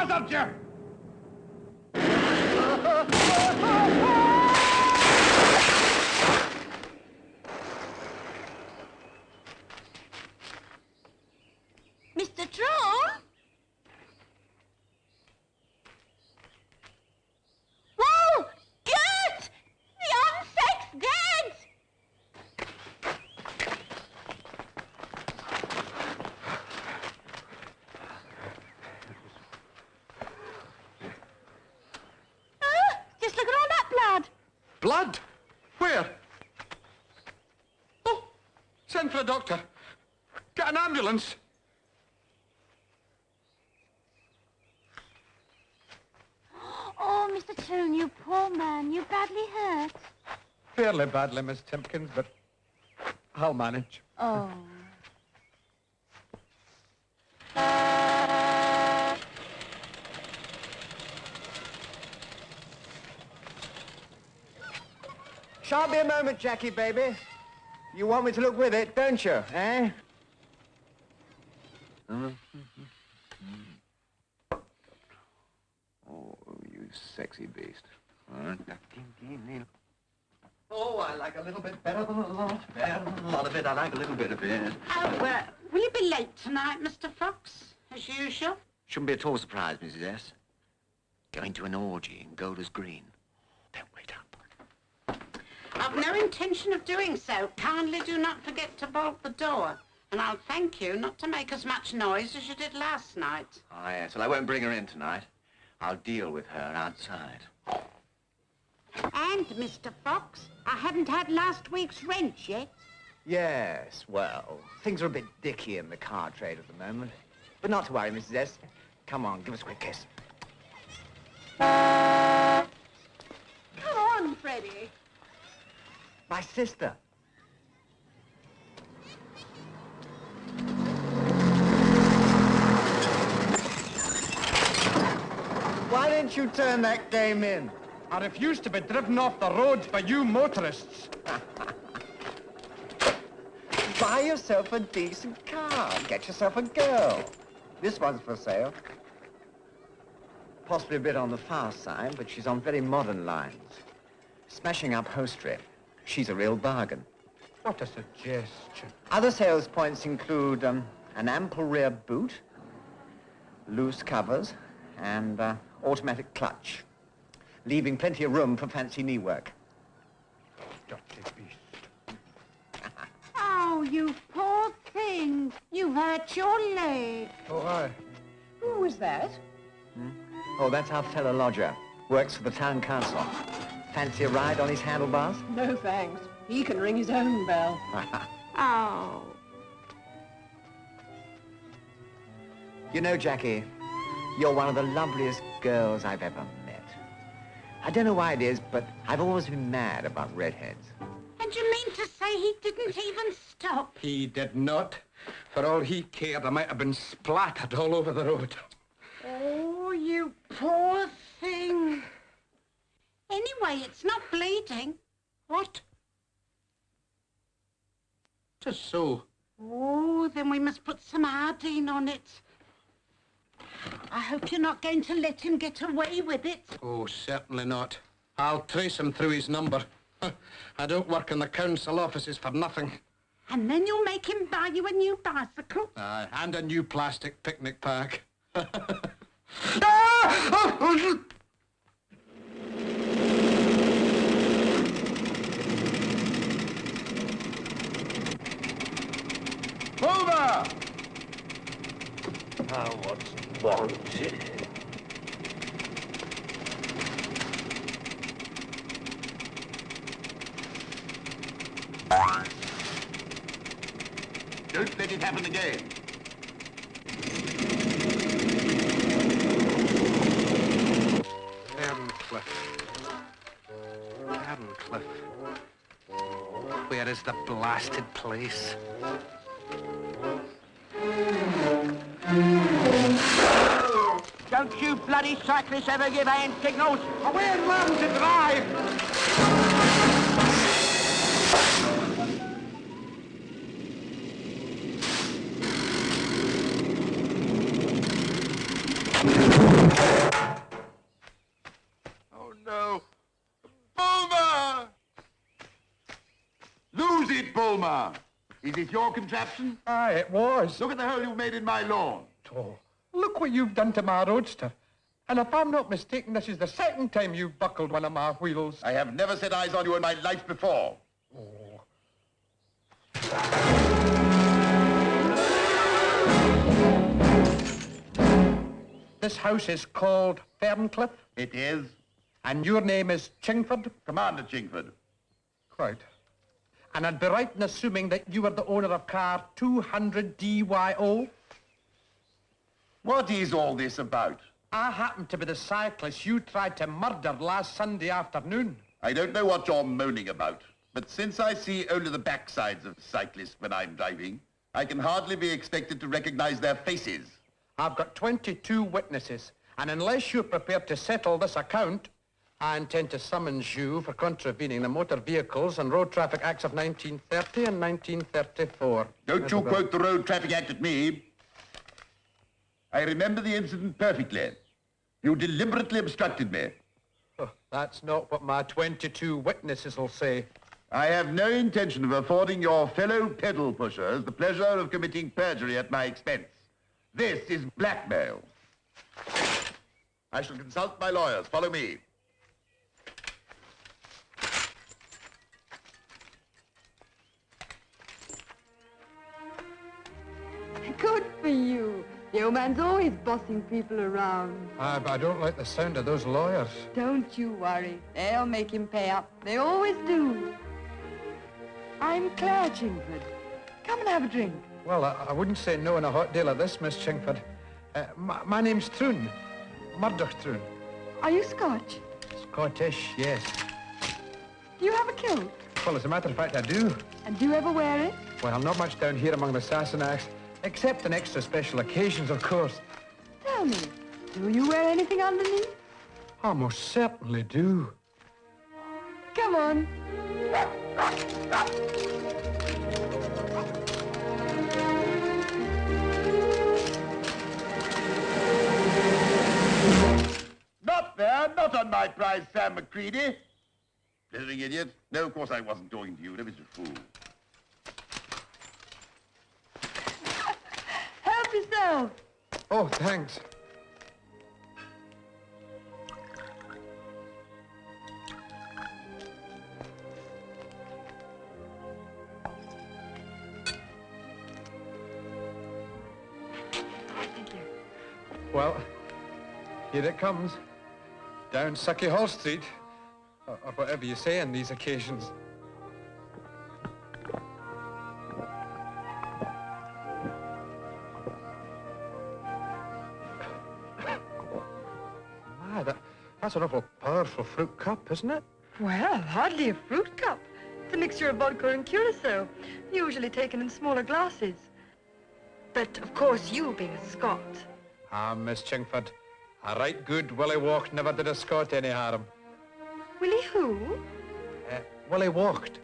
buzzard you! Mr. Troll? Whoa! Gert! The insect's dead! Just look at all that blood. Blood? Where? Oh, send for a doctor. Get an ambulance. Oh, Mr. Toon, you poor man. You badly hurt. Fairly badly, Miss Timpkins, but I'll manage. Oh. Shan't be a moment, Jackie, baby. You want me to look with it, don't you, eh? Oh, you sexy beast. Oh, I like a little bit better than a lot. Better than a lot of it. I like a little bit of it. Oh, will you be late tonight, Mr. Fox, as usual? Shouldn't be at all surprised, Mrs. S. Going to an orgy in Golders Green. Don't wait up. I've no intention of doing so. Kindly do not forget to bolt the door. And I'll thank you not to make as much noise as you did last night. Oh, yes. Well, I won't bring her in tonight. I'll deal with her outside. And, Mr. Fox, I haven't had last week's rent yet. Yes, well, things are a bit dicky in the car trade at the moment. But not to worry, Mrs. S. Come on, give us a quick kiss. Come on, Freddie. My sister. Why didn't you turn that game in? I refuse to be driven off the roads by you motorists. Buy yourself a decent car. Get yourself a girl. This one's for sale. Possibly a bit on the fast side, but she's on very modern lines. Smashing upholstery. She's a real bargain. What a suggestion. Other sales points include an ample rear boot, loose covers, and automatic clutch, leaving plenty of room for fancy knee work. Dirty beast. Oh, you poor thing. You hurt your leg. Oh, aye. Who was that? Oh, that's our fellow lodger. Works for the town council. Fancy a ride on his handlebars? No, thanks. He can ring his own bell. Oh. You know, Jackie, you're one of the loveliest girls I've ever met. I don't know why it is, but I've always been mad about redheads. And you mean to say he didn't even stop? He did not. For all he cared, I might have been splattered all over the road. Oh, you poor thing. Anyway, it's not bleeding. What? Just so. Oh, then we must put some iodine on it. I hope you're not going to let him get away with it. Oh, certainly not. I'll trace him through his number. I don't work in the council offices for nothing. And then you'll make him buy you a new bicycle. Aye, and a new plastic picnic pack. Over! Now what's wanted? Don't let it happen again. Herncliffe. Where is the blasted place? Don't you bloody cyclists ever give hand signals? Away and learn to drive! Bulmer. Is it your contraption? Aye, it was. Look at the hole you've made in my lawn. Oh, look what you've done to my roadster. And if I'm not mistaken, this is the second time you've buckled one of my wheels. I have never set eyes on you in my life before. Oh. This house is called Ferncliff, It is and your name is Chingford? Commander Chingford. Quite. And I'd be right in assuming that you are the owner of car 200 DYO? What is all this about? I happen to be the cyclist you tried to murder last Sunday afternoon. I don't know what you're moaning about, but since I see only the backsides of cyclists when I'm driving, I can hardly be expected to recognize their faces. I've got 22 witnesses, and unless you're prepared to settle this account, I intend to summons you for contravening the Motor Vehicles and Road Traffic Acts of 1930 and 1934. Don't you quote the Road Traffic Act at me. I remember the incident perfectly. You deliberately obstructed me. Oh, that's not what my 22 witnesses will say. I have no intention of affording your fellow pedal pushers the pleasure of committing perjury at my expense. This is blackmail. I shall consult my lawyers. Follow me. Good for you. The old man's always bossing people around. But I don't like the sound of those lawyers. Don't you worry. They'll make him pay up. They always do. I'm Claire Chingford. Come and have a drink. Well, I wouldn't say no on a hot day like this, Miss Chingford. My name's Troon. Murdoch Troon. Are you Scotch? Scottish, yes. Do you have a kilt? Well, as a matter of fact, I do. And do you ever wear it? Well, not much down here among the Sassenachs, except on extra special occasions, of course. Tell me, do you wear anything underneath? I most certainly do. Come on. Not there, not on my prize, Sam McCready. Blithering idiot. No, of course I wasn't talking to you. Don't be a fool. Help yourself. Oh, thanks. Well, here it comes. Down Sucky Hall Street. Or whatever you say on these occasions. That's an awful powerful fruit cup, isn't it? Well, hardly a fruit cup. It's a mixture of vodka and curacao, usually taken in smaller glasses. But, of course, you being a Scot. Miss Chingford, a right good Willie Walked never did a Scot any harm. Willie who? Willie Walked.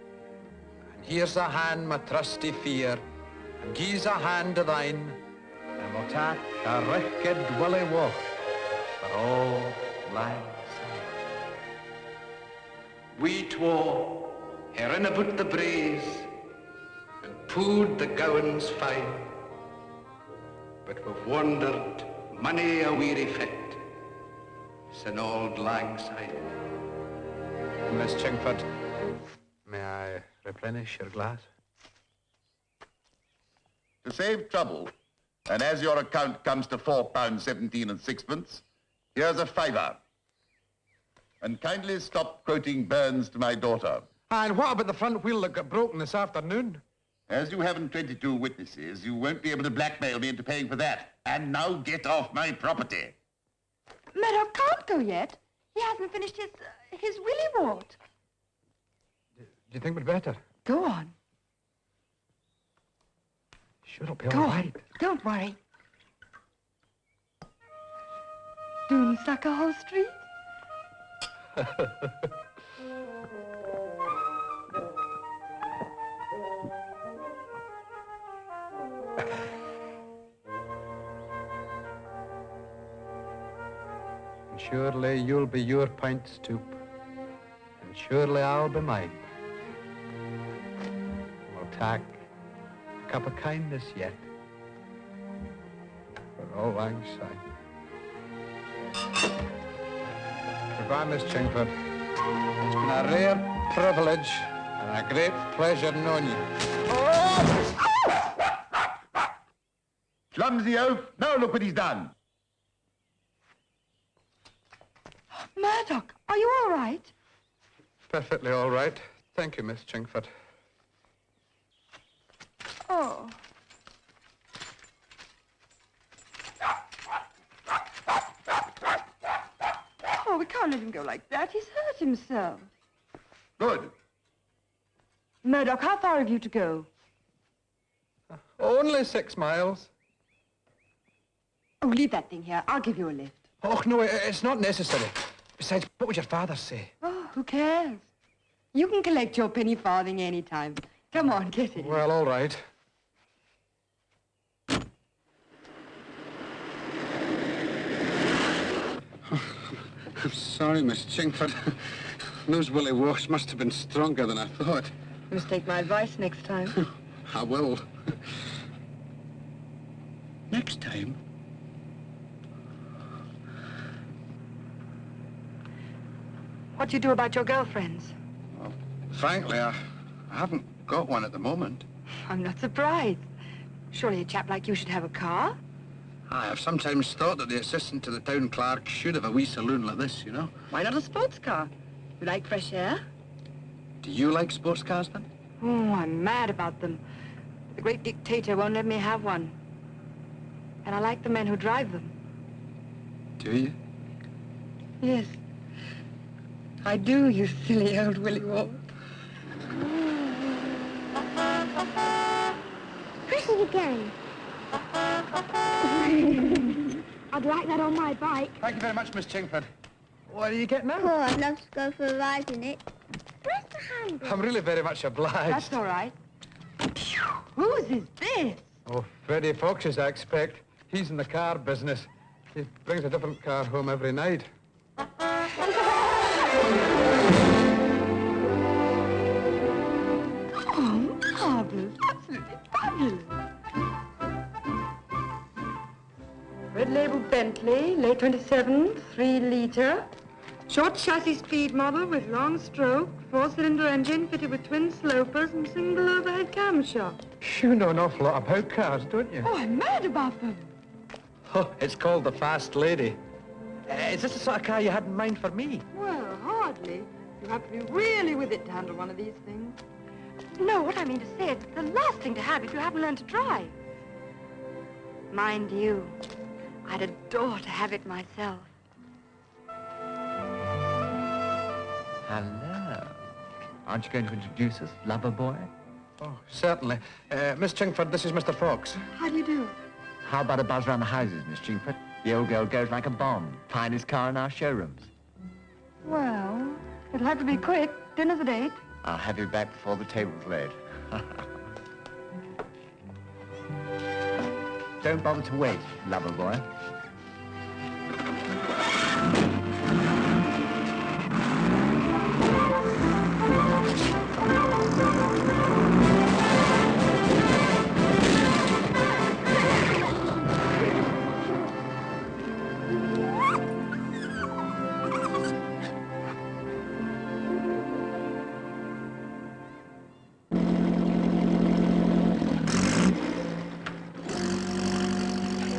And here's a hand, my trusty fear, and gie's a hand to thine, and we'll tak a wicked Willie Walked for all lang syne. We twa herin about the braes, and pooed the gowans fine, but we've wandered many a weary fit sin old lang syne. Miss Chingford, may I replenish your glass? To save trouble, and as your account comes to £4.17 and sixpence, here's a fiver. And kindly stop quoting Burns to my daughter. And what about the front wheel that got broken this afternoon? As you haven't 22 witnesses, you won't be able to blackmail me into paying for that. And now get off my property. Meadow can't go yet. He hasn't finished his willy wart. Do you think we'd better? Go on. Sure, it'll be Go all on. right. Don't worry. Doon Sucker Hall Street? And surely you'll be your pint stoop, and surely I'll be mine. We'll tack, a cup of kindness yet. For all lang syne. Goodbye, Miss Chingford. It's been a rare privilege and a great pleasure knowing you. Clumsy oaf. Now look what he's done. Murdoch, are you all right? Perfectly all right. Thank you, Miss Chingford. Oh. Oh, we can't let him go like that. He's hurt himself. Good. Murdoch, how far have you to go? Only 6 miles. Oh, leave that thing here. I'll give you a lift. Oh, no, it's not necessary. Besides, what would your father say? Oh, who cares? You can collect your penny farthing any time. Come on, get it. Well, all right. I'm sorry, Miss Chingford. Those Willie Walks must have been stronger than I thought. You must take my advice next time. I will. Next time? What do you do about your girlfriends? Well, frankly, I haven't got one at the moment. I'm not surprised. Surely a chap like you should have a car. I have sometimes thought that the assistant to the town clerk should have a wee saloon like this, you know. Why not a sports car? You like fresh air? Do you like sports cars, then? Oh, I'm mad about them. The great dictator won't let me have one. And I like the men who drive them. Do you? Yes. I do, you silly old Willie Walk. Christie again. I'd like that on my bike. Thank you very much, Miss Chingford. What are you getting now? Oh, I'd love to go for a ride in it. Where's the handle? I'm really very much obliged. That's all right. Whose is this? Oh, Freddie Fox's, I expect. He's in the car business. He brings a different car home every night. Oh, marvelous. Absolutely fabulous. Red label Bentley, late 27, 3-litre. Short chassis speed model with long stroke, 4-cylinder engine fitted with twin slopers and single overhead camshaft. You know an awful lot about cars, don't you? Oh, I'm mad about them. Oh, it's called the Fast Lady. Is this the sort of car you had in mind for me? Well, hardly. You have to be really with it to handle one of these things. No, what I mean to say, it's the last thing to have if you haven't learned to drive. Mind you, I'd adore to have it myself. Hello. Aren't you going to introduce us, lover boy? Oh, certainly. Miss Chingford, this is Mr. Fox. How do you do? How about a buzz around the houses, Miss Chingford? The old girl goes like a bomb. Finest car in our showrooms. Well, it'll have to be quick. Dinner's at 8. I'll have you back before the table's laid. Don't bother to wait, lover boy.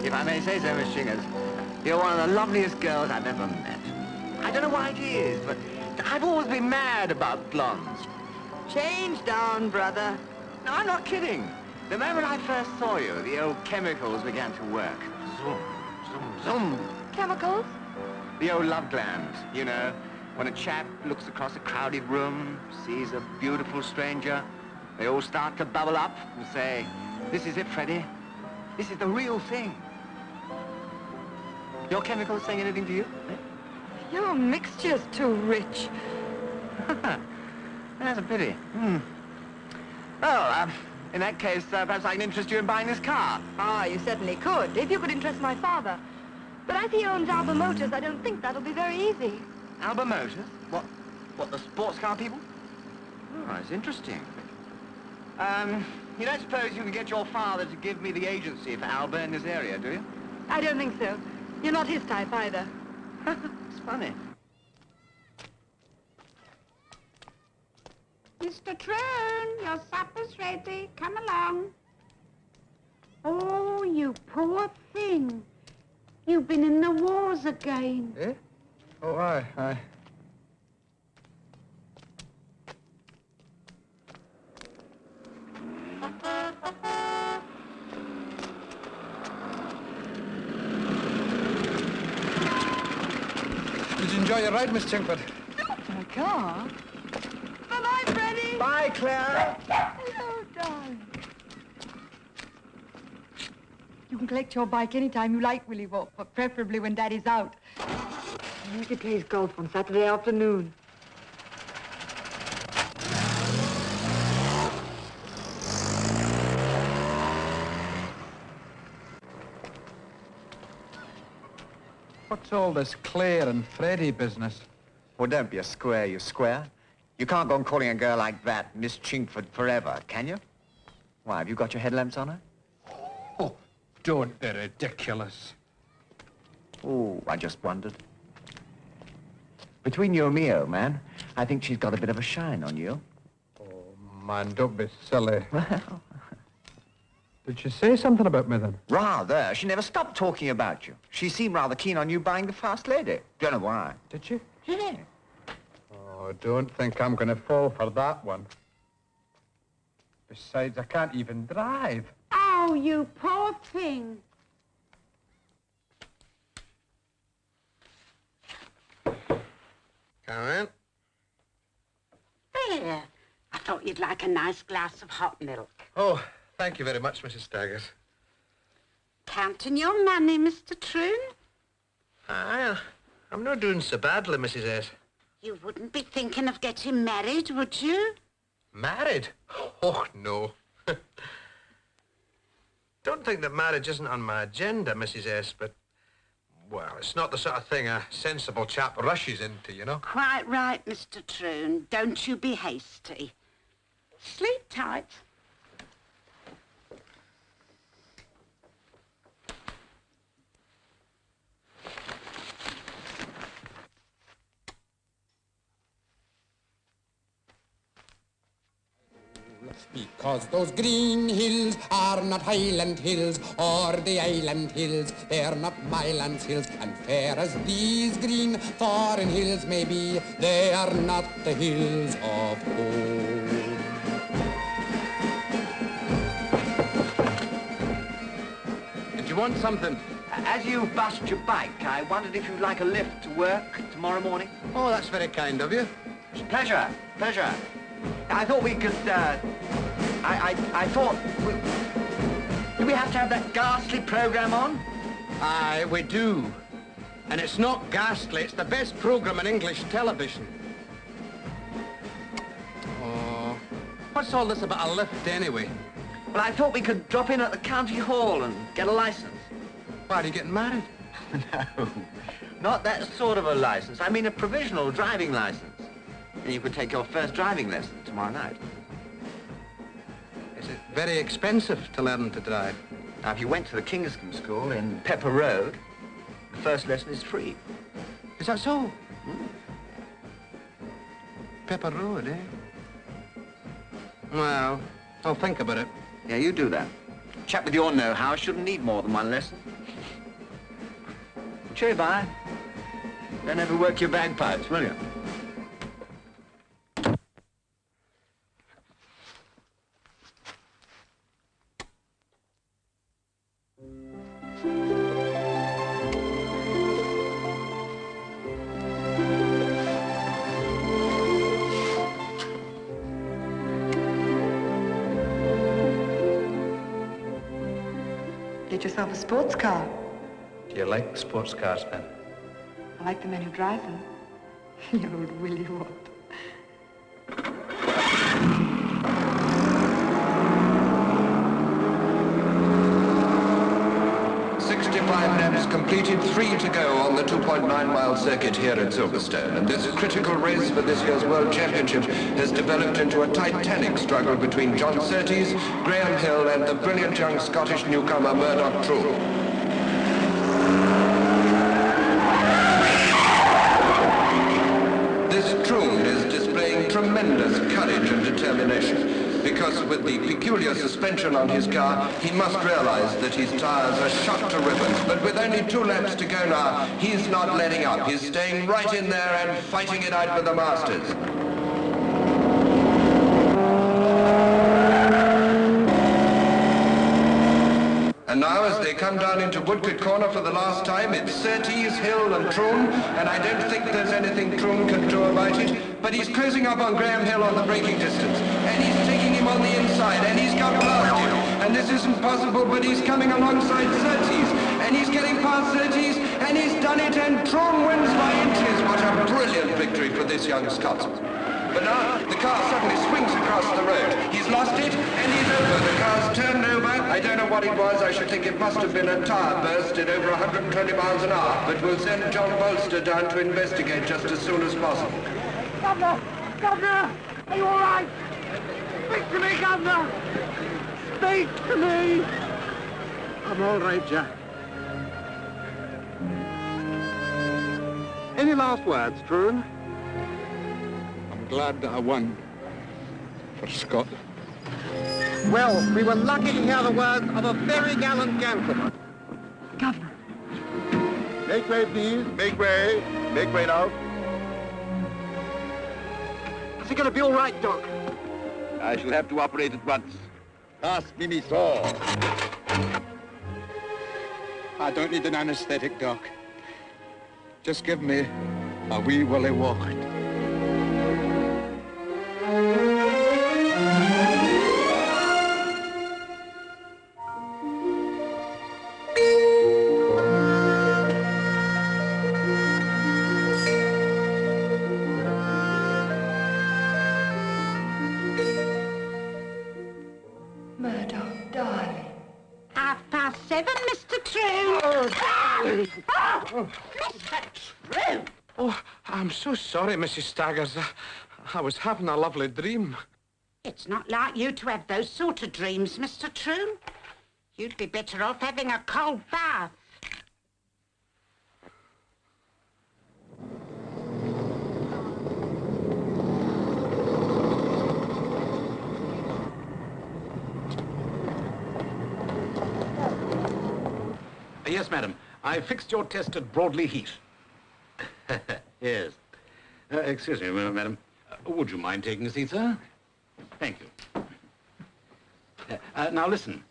If I may say so, Miss Chingers, you're one of the loveliest girls I've ever met. I don't know why it is, but I've always been mad about blondes. Change down, brother. No, I'm not kidding. The moment I first saw you, the old chemicals began to work. Zoom, zoom, zoom. Chemicals? The old love glands, you know, when a chap looks across a crowded room, sees a beautiful stranger, they all start to bubble up and say, "This is it, Freddie. This is the real thing." Your chemicals saying anything to you? Eh? Your mixture's too rich. That's a pity. Well, in that case, perhaps I can interest you in buying this car. Ah, you certainly could, if you could interest my father. But as he owns Alba Motors, I don't think that'll be very easy. Alba Motors? What, the sports car people? Oh, it's interesting. You don't suppose you can get your father to give me the agency for Albert in this area, do you? I don't think so. You're not his type either. It's funny. Mr. Troon, your supper's ready. Come along. Oh, you poor thing. You've been in the wars again. Eh? Oh, aye. Did you enjoy your ride, Miss Chingford? My car? Bye-bye, Freddie. Bye, Claire. Hello, darling. You can collect your bike anytime you like, Willie Wolf, but preferably when Daddy's out. He usually plays golf on Saturday afternoon. What's all this Claire and Freddie business? Well, don't be a square, you square. You can't go on calling a girl like that Miss Chingford forever, can you? Why, have you got your headlamps on her? Oh, don't be ridiculous. Oh, I just wondered. Between you and me, old man, I think she's got a bit of a shine on you. Oh, man, don't be silly. Well, Did she say something about me then? rather. She never stopped talking about you. She seemed rather keen on you buying the fast lady. Don't know why. Did she? Yeah. Oh, don't think I'm going to fall for that one. Besides, I can't even drive. Oh, you poor thing. Come in. There. I thought you'd like a nice glass of hot milk. Oh, thank you very much, Mrs. Staggers. Counting your money, Mr. Troon? Aye, I'm not doing so badly, Mrs. S. You wouldn't be thinking of getting married, would you? Married? Oh, no. Don't think that marriage isn't on my agenda, Mrs. S, but, well, it's not the sort of thing a sensible chap rushes into, you know? Quite right, Mr. Troon. Don't you be hasty. Sleep tight. Because those green hills are not Highland hills, or the island hills, they're not my land's hills. And fair as these green foreign hills may be, they are not the hills of home. Did you want something? As you bust your bike, I wondered if you'd like a lift to work tomorrow morning. Oh, that's very kind of you. Pleasure, pleasure. I thought we could, I thought, do we have to have that ghastly program on? Aye, we do. And it's not ghastly, it's the best program in English television. Oh, what's all this about a lift anyway? Well, I thought we could drop in at the county hall and get a license. Why, are you getting married? No, not that sort of a license. I mean a provisional driving license. And you could take your first driving lesson tomorrow night. Is it very expensive to learn to drive? Now, if you went to the Kingscombe School in Pepper Road, the first lesson is free. Is that so? Pepper Road, eh? Well, I'll think about it. Yeah, you do that. A chap with your know-how shouldn't need more than one lesson. Cheery bye. Don't ever work your bagpipes, will you? Get yourself a sports car. Do you like sports cars, then? I like the men who drive them. You old Willie Watt. $65 laps completed, 3 to go on the 2.9-mile circuit here at Silverstone. And this critical race for this year's World Championship has developed into a titanic struggle between John Surtees, Graham Hill, and the brilliant young Scottish newcomer Murdoch Troon. This Troon is displaying tremendous courage and determination, because with the peculiar suspension on his car, he must realize that his tires are shot to ribbons. But with only 2 laps to go now, he's not letting up. He's staying right in there and fighting it out with the Masters. And now, as they come down into Woodcote Corner for the last time, it's Surtees, Hill and Troon, and I don't think there's anything Troon can do about it, but he's closing up on Graham Hill on the braking distance, and he's taking him on the inside, and he's got past him, and this isn't possible, but he's coming alongside Surtees, and he's getting past Surtees, and he's done it, and Troon wins by inches. What a brilliant victory for this young Scotsman. But now, the car suddenly swings across the road. He's lost it, and he's over. The car's turned over. I don't know what it was. I should think it must have been a tire burst at over 120 miles an hour. But we'll send John Bolster down to investigate just as soon as possible. Governor! Governor! Are you all right? Speak to me, Governor! Speak to me! I'm all right, Jack. Any last words, Troon? Glad I won for Scotland. Well, we were lucky to hear the words of a very gallant gentleman. Governor. Make way, please. Make way. Make way now. Is he going to be all right, Doc? I shall have to operate at once. Pass me me saw. I don't need an anesthetic, Doc. Just give me a wee willy walk. Murdoch, darling. 7:30, Mr. Troon. Oh, Mr. Troon. Oh, I'm so sorry, Mrs. Staggers. I was having a lovely dream. It's not like you to have those sort of dreams, Mr. Troon. You'd be better off having a cold bath. Yes, madam. I fixed your test at Broadley Heath. Yes. Excuse me, madam. Would you mind taking a seat, sir? Thank you. Now, listen.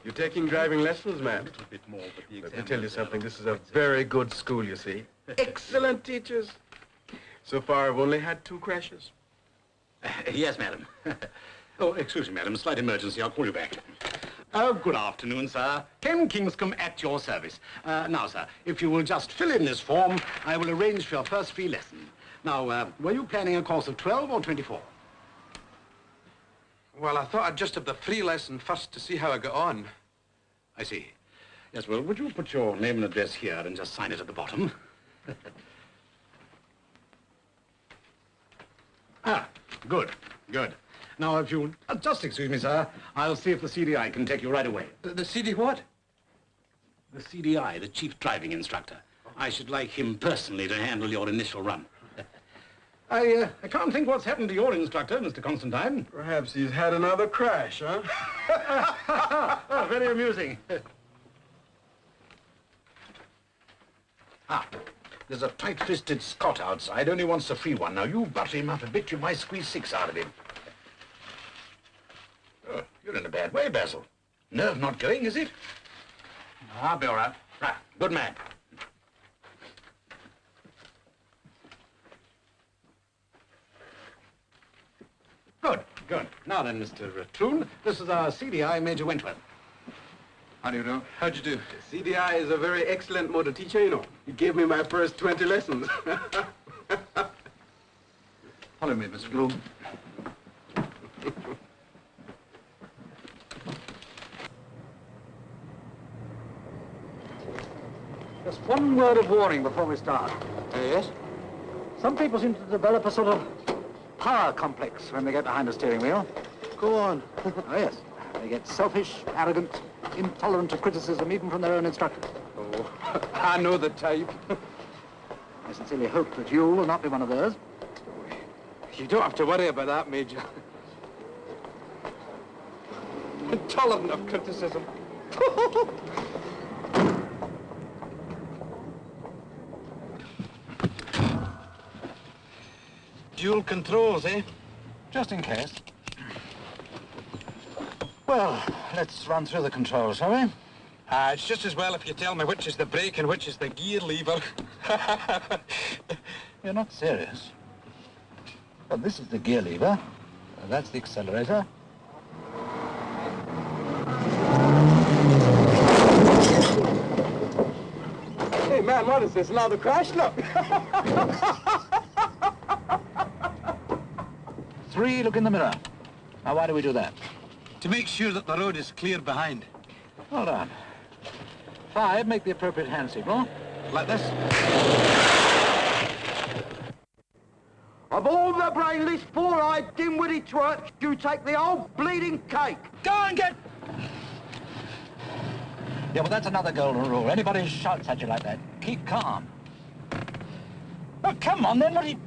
You're taking driving lessons, ma'am? A little bit more, but the Let me tell you something. This is a very good school, you see. Excellent teachers. So far, I've only had 2 crashes. Yes, madam. Oh, excuse me, madam. Slight emergency. I'll call you back. Good afternoon, sir. Ken Kingscombe at your service. Now, sir, if you will just fill in this form, I will arrange for your first free lesson. Now, were you planning a course of 12 or 24? Well, I thought I'd just have the free lesson first to see how I got on. I see. Yes, well, would you put your name and address here and just sign it at the bottom? Good, good. Now, if you'll just excuse me, sir, I'll see if the CDI can take you right away. The CD what? The CDI, the chief driving instructor. I should like him personally to handle your initial run. I can't think what's happened to your instructor, Mr. Constantine. Perhaps he's had another crash, huh? Oh, very amusing. There's a tight-fisted Scot outside, only wants a free one. Now, you butter him up a bit, you might squeeze 6 out of him. Oh, you're in a bad way, Basil. Nerve not going, is it? I'll be all right. Right, good man. Good, good. Now then, Mr. Troon, this is our CDI, Major Wentworth. How do you do? How'd you do? CDI is a very excellent motor teacher, you know. He gave me my first 20 lessons. Follow me, Mr. Bloom. Just one word of warning before we start. Yes? Some people seem to develop a sort of power complex when they get behind a steering wheel. Go on. Oh, yes. They get selfish, arrogant, intolerant of criticism even from their own instructors. Oh, I know the type. I sincerely hope that you will not be one of those. You don't have to worry about that, Major. Intolerant of criticism. Dual controls, eh? Just in case. Well, let's run through the controls, shall we? It's just as well if you tell me which is the brake and which is the gear lever. You're not serious. Well, this is the gear lever. That's the accelerator. Hey, man, what is this? Another crash? Look. 3, look in the mirror. Now, why do we do that? To make sure that the road is clear behind. Hold on. 5, make the appropriate hand signal. Like this. Of all the brainless, four-eyed, dim-witted twerps, you take the whole bleeding cake. Go and get... Yeah, well, that's another golden rule. Anybody who shouts at you like that, keep calm. Oh, come on, then. What are you...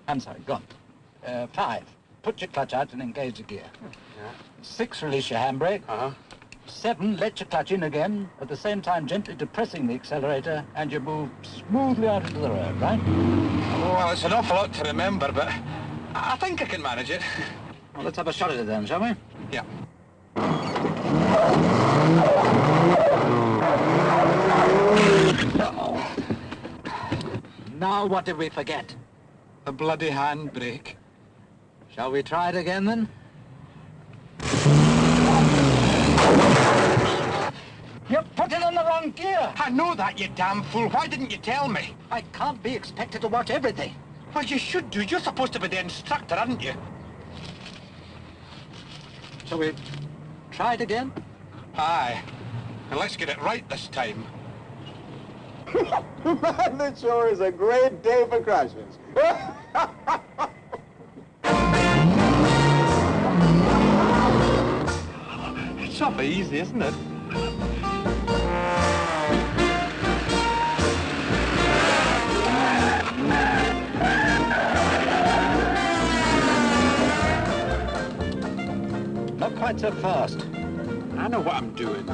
I'm sorry, go on. 5, put your clutch out and engage the gear. 6, release your handbrake. 7, let your clutch in again, at the same time gently depressing the accelerator, and you move smoothly out into the road, right? Well, it's an awful lot to remember, but I think I can manage it. Well, let's have a shot at it then, shall we? Yeah. Now, what did we forget? The bloody handbrake. Shall we try it again, then? You're putting on the wrong gear. I know that, you damn fool. Why didn't you tell me? I can't be expected to watch everything. Well, you should do. You're supposed to be the instructor, aren't you? Shall we try it again? Aye. And let's get it right this time. Man, this sure is a great day for crashes. It's awfully easy, isn't it? Not quite so fast. I know what I'm doing.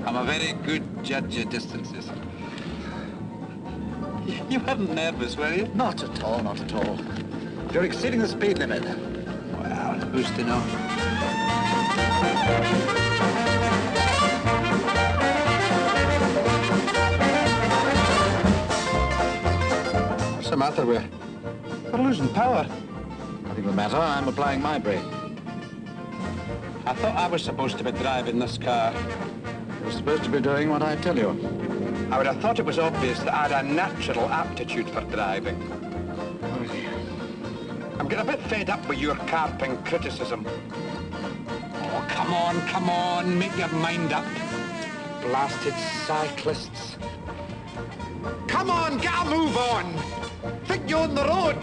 I'm a very good judge of distances. You weren't nervous, were you? Not at all, not at all. You're exceeding the speed limit. Well, who's to know? What's the matter with you? We're losing power. Nothing the matter. I'm applying my brake. I thought I was supposed to be driving this car. You're supposed to be doing what I tell you. I would have thought it was obvious that I had a natural aptitude for driving. I'm getting a bit fed up with your carping criticism. Oh, come on, make your mind up. Blasted cyclists. Come on, get a move on. Think you're on the road.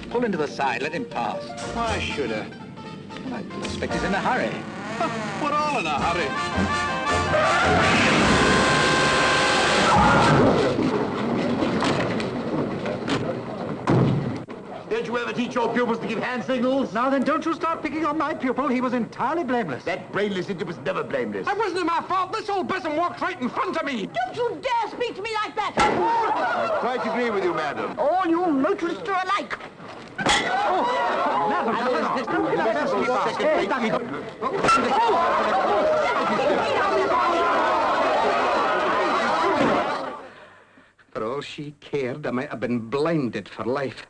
Pull into the side, let him pass. Why should I? Well, I expect he's in a hurry. We're all in a hurry. Don't you ever teach your pupils to give hand signals? Now then, don't you start picking on my pupil. He was entirely blameless. That brainless idiot was never blameless. It wasn't my fault. This old person walked right in front of me. Don't you dare speak to me like that! I quite agree with you, madam. All you motorists are alike. For all she cared, I might have been blinded for life.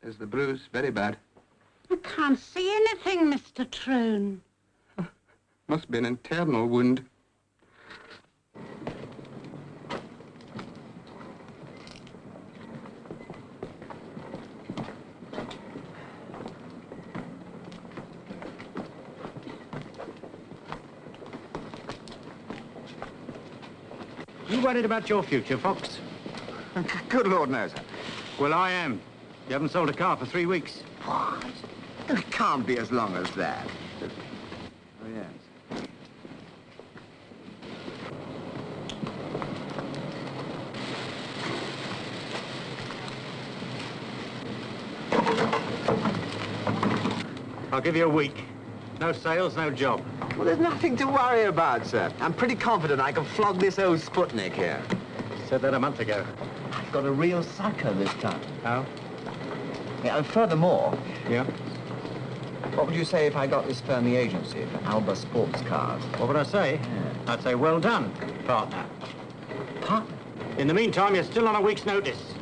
Is the bruise very bad? I can't see anything, Mr. Troon. Must be an internal wound. You worried about your future, Fox? Good Lord, no, sir. Well, I am. You haven't sold a car for 3 weeks. What? It can't be as long as that. Oh, yes. I'll give you a week. No sales, no job. Well, there's nothing to worry about, sir. I'm pretty confident I can flog this old Sputnik here. Said that a month ago. I've got a real sucker this time. How? Yeah, and furthermore, Yeah? what would you say if I got this firm the agency for Alba Sports Cars? What would I say? Yeah. I'd say, well done, partner. Partner? In the meantime, you're still on a week's notice.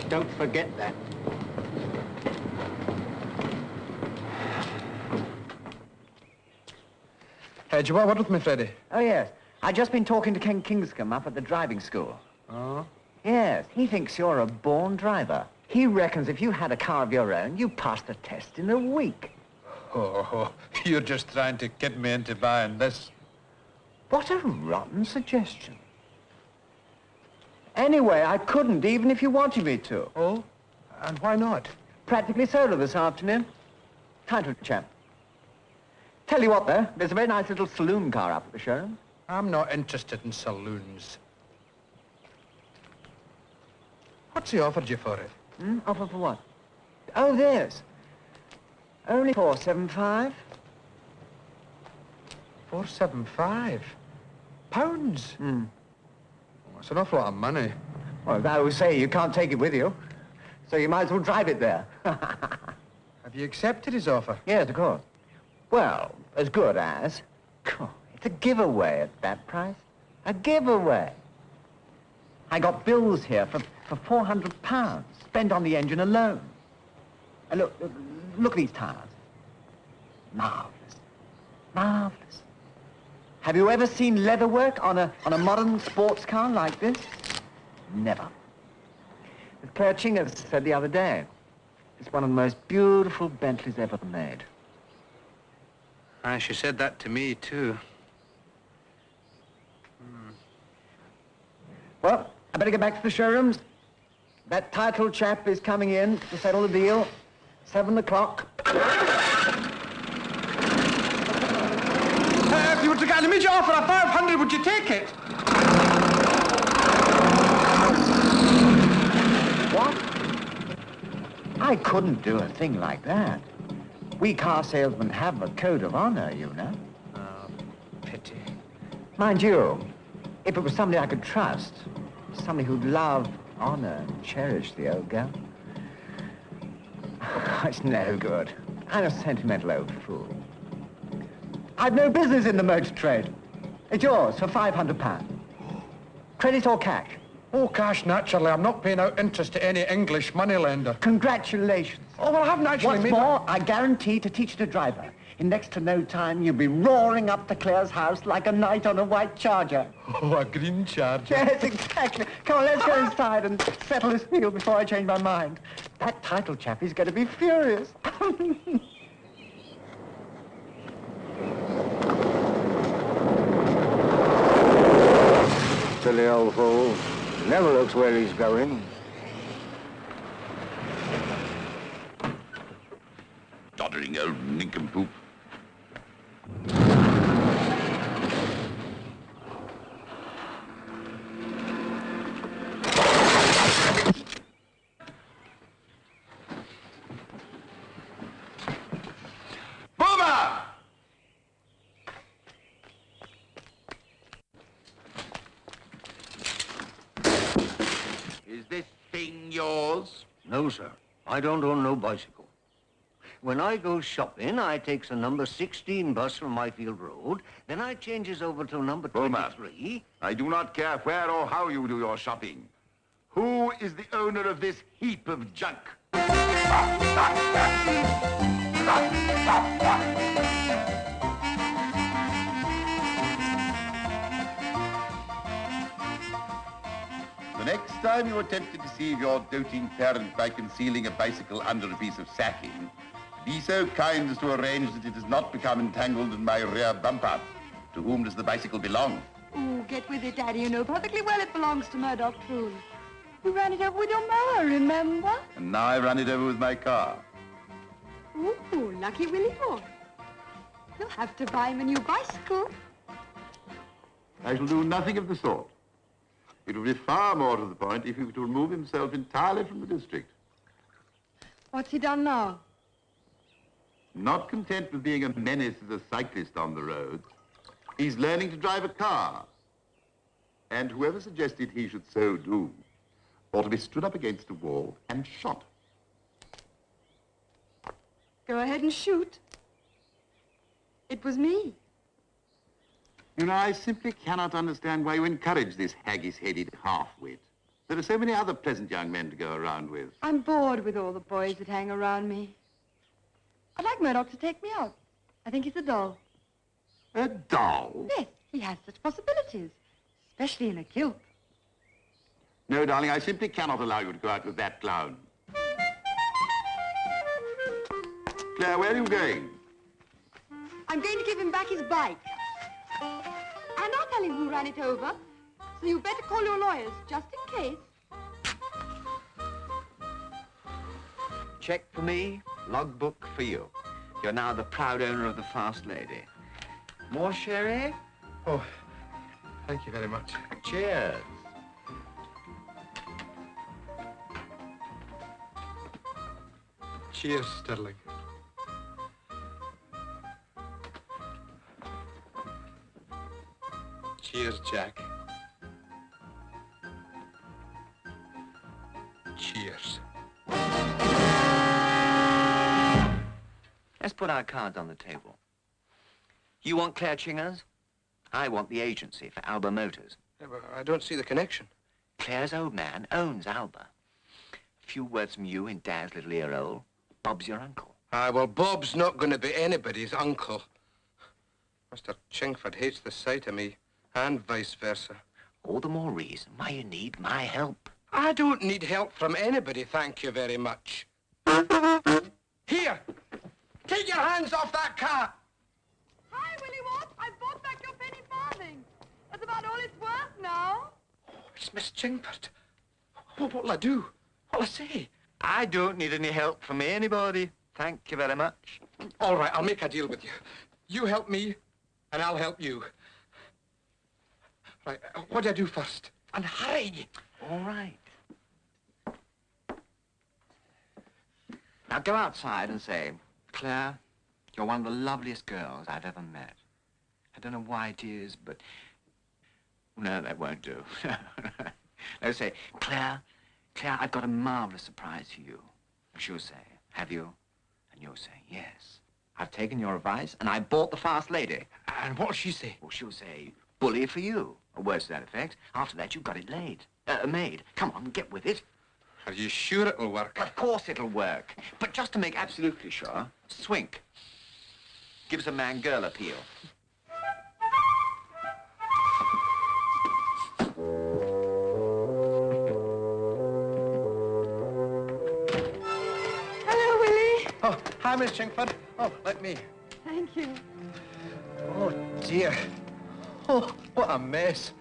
Don't forget that. Do you want a word with me, Freddie? Oh, yes. I've just been talking to Ken Kingscombe up at the driving school. Oh? Yes, he thinks you're a born driver. He reckons if you had a car of your own, you'd pass the test in a week. Oh, you're just trying to kid me into buying this. What a rotten suggestion. Anyway, I couldn't, even if you wanted me to. Oh? And why not? Practically sold her this afternoon. Title chap. Tell you what, though, there's a very nice little saloon car up at the showroom. I'm not interested in saloons. What's he offered you for it? Offer for what? Oh, this. Only £475. £475? Pounds? That's an awful lot of money. Well, as I always say, you can't take it with you. So you might as well drive it there. Have you accepted his offer? Yes, of course. Well, as good as. It's a giveaway at that price. A giveaway. I got bills here for £400 spent on the engine alone. And look at these tires. Marvelous. Marvelous. Have you ever seen leather work on a modern sports car like this? Never. As Claire Chinga said the other day, it's one of the most beautiful Bentleys ever made. She said that to me, too. Well, I better get back to the showrooms. That title chap is coming in to settle the deal. 7 o'clock. If you were to get an immediate offer of 500, would you take it? What? I couldn't do a thing like that. We car salesmen have a code of honor, you know. Oh, pity. Mind you, if it was somebody I could trust, somebody who'd love, honor, and cherish the old girl. It's no good. I'm a sentimental old fool. I've no business in the motor trade. It's yours for £500. Credit or cash? Oh, cash, naturally. I'm not paying out interest to any English moneylender. Congratulations. Oh, well, I haven't actually What's made... more, I guarantee to teach you to drive her. In next to no time, you'll be roaring up to Claire's house like a knight on a white charger. Oh, a green charger. Yes, exactly. Come on, let's go inside and settle this deal before I change my mind. That title chap is going to be furious. Silly old fool. Never looks where he's going. Doddering old nincompoop. yours? No, sir. I don't own no bicycle. When I goes shopping, I takes a number 16 bus from Myfield Road, then I changes over to number 23. I do not care where or how you do your shopping. Who is the owner of this heap of junk? The next time you attempt to deceive your doting parent by concealing a bicycle under a piece of sacking, be so kind as to arrange that it does not become entangled in my rear bumper. To whom does the bicycle belong? Oh, get with it, Daddy. You know perfectly well it belongs to Murdoch Troon. You ran it over with your mower, remember? And now I run it over with my car. Ooh, lucky Willie boy. You'll have to buy him a new bicycle. I shall do nothing of the sort. It would be far more to the point if he were to remove himself entirely from the district. What's he done now? Not content with being a menace as a cyclist on the roads, he's learning to drive a car. And whoever suggested he should so do ought to be stood up against a wall and shot. Go ahead and shoot. It was me. You know, I simply cannot understand why you encourage this haggis-headed half-wit. There are so many other pleasant young men to go around with. I'm bored with all the boys that hang around me. I'd like Murdoch to take me out. I think he's a doll. A doll? Yes, he has such possibilities, especially in a kilt. No, darling, I simply cannot allow you to go out with that clown. Claire, where are you going? I'm going to give him back his bike. And I'll tell him who ran it over. So you better call your lawyers, just in case. Check for me, logbook for you. You're now the proud owner of the Fast Lady. More sherry? Oh, thank you very much. Cheers. Cheers, Sterling. Cheers, Jack. Cheers. Let's put our cards on the table. You want Claire Chingers? I want the agency for Alba Motors. Yeah, but I don't see the connection. Claire's old man owns Alba. A few words from you in Dad's little ear hole. Bob's your uncle. Well, Bob's not going to be anybody's uncle. Mr. Chingford hates the sight of me, and vice versa. All the more reason why you need my help. I don't need help from anybody, thank you very much. Here! Take your hands off that car! Hi, Willie Watt. I bought back your penny farthing. That's about all it's worth now. Oh, it's Miss Chingford. What'll I do? What'll I say? I don't need any help from anybody. Thank you very much. All right, I'll make a deal with you. You help me, and I'll help you. Right, what do I do first? And hurry! All right. Now go outside and say, Claire, you're one of the loveliest girls I've ever met. I don't know why it is, but... No, that won't do. No, say, Claire, I've got a marvelous surprise for you. She'll say, have you? And you'll say, yes. I've taken your advice, and I bought the Fast Lady. And what'll she say? Well, she'll say, bully for you, or words to that effect. After that, you've got it made. Come on, get with it. Are you sure it'll work? Of course it'll work. But just to make absolutely sure, swink. Gives a man-girl appeal. Hello, Willie. Oh, hi, Miss Chingford. Oh, let me. Thank you. Oh, dear. Oh, what a mess.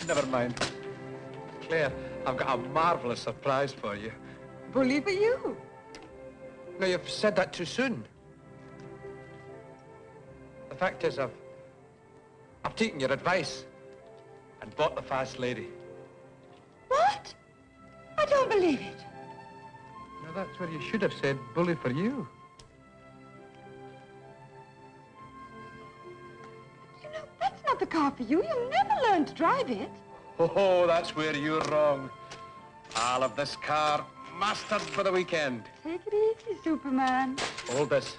Never mind. Claire, I've got a marvelous surprise for you. Bully for you. No, you've said that too soon. The fact is, I've taken your advice and bought the Fast Lady. What? I don't believe it. No, that's where you should have said bully for you. You know, that's not the car for you. You'll never learn to drive it. Oh, that's where you're wrong. I'll have this car mastered for the weekend. Take it easy, Superman. Hold this.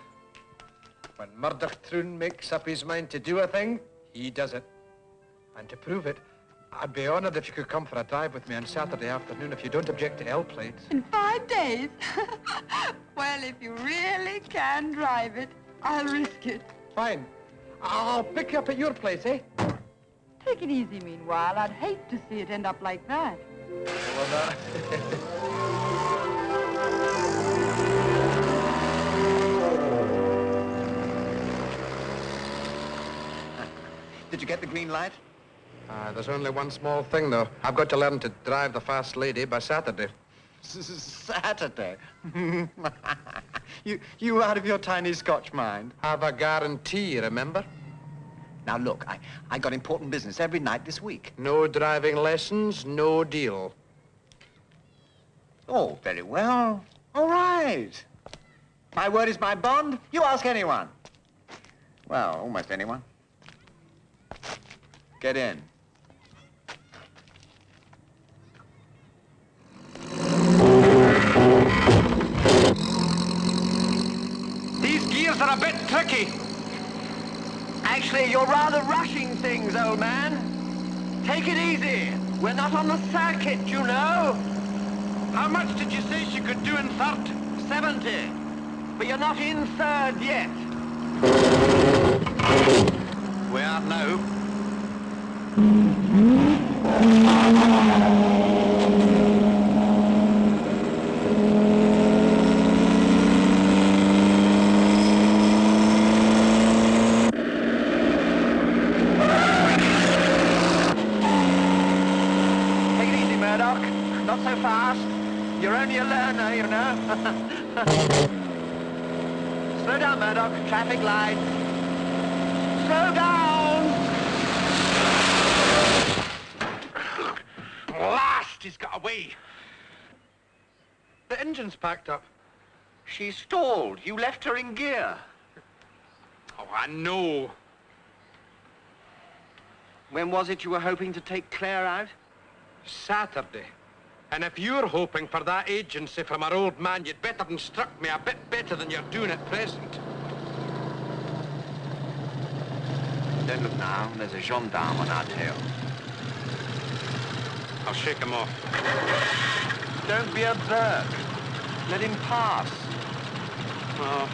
When Murdoch Troon makes up his mind to do a thing, he does it. And to prove it, I'd be honored if you could come for a drive with me on Saturday afternoon if you don't object to L plates. In 5 days? Well, if you really can drive it, I'll risk it. Fine. I'll pick you up at your place, eh? Take it easy meanwhile. I'd hate to see it end up like that. Well, Did you get the green light? There's only one small thing, though. I've got to learn to drive the fast lady by Saturday. Saturday? You out of your tiny Scotch mind? Have a guarantee, remember? Now, look, I got important business every night this week. No driving lessons, no deal. Oh, very well. All right. My word is my bond. You ask anyone. Well, almost anyone. Get in. These gears are a bit tricky. Actually, you're rather rushing things, old man. Take it easy. We're not on the circuit, you know. How much did you say she could do in third? 70. But you're not in third yet. We are now. Take it easy, Murdoch. Not so fast. You're only a learner, you know. Slow down, Murdoch. Traffic light. Slow down! Last, he's got away. The engine's packed up. She stalled. You left her in gear. Oh, I know. When was it you were hoping to take Claire out? Saturday. And if you're hoping for that agency from our old man, you'd better instruct me a bit better than you're doing at present. Don't look now. There's a gendarme on our tail. I'll shake him off. Don't be a berk. Let him pass. Oh,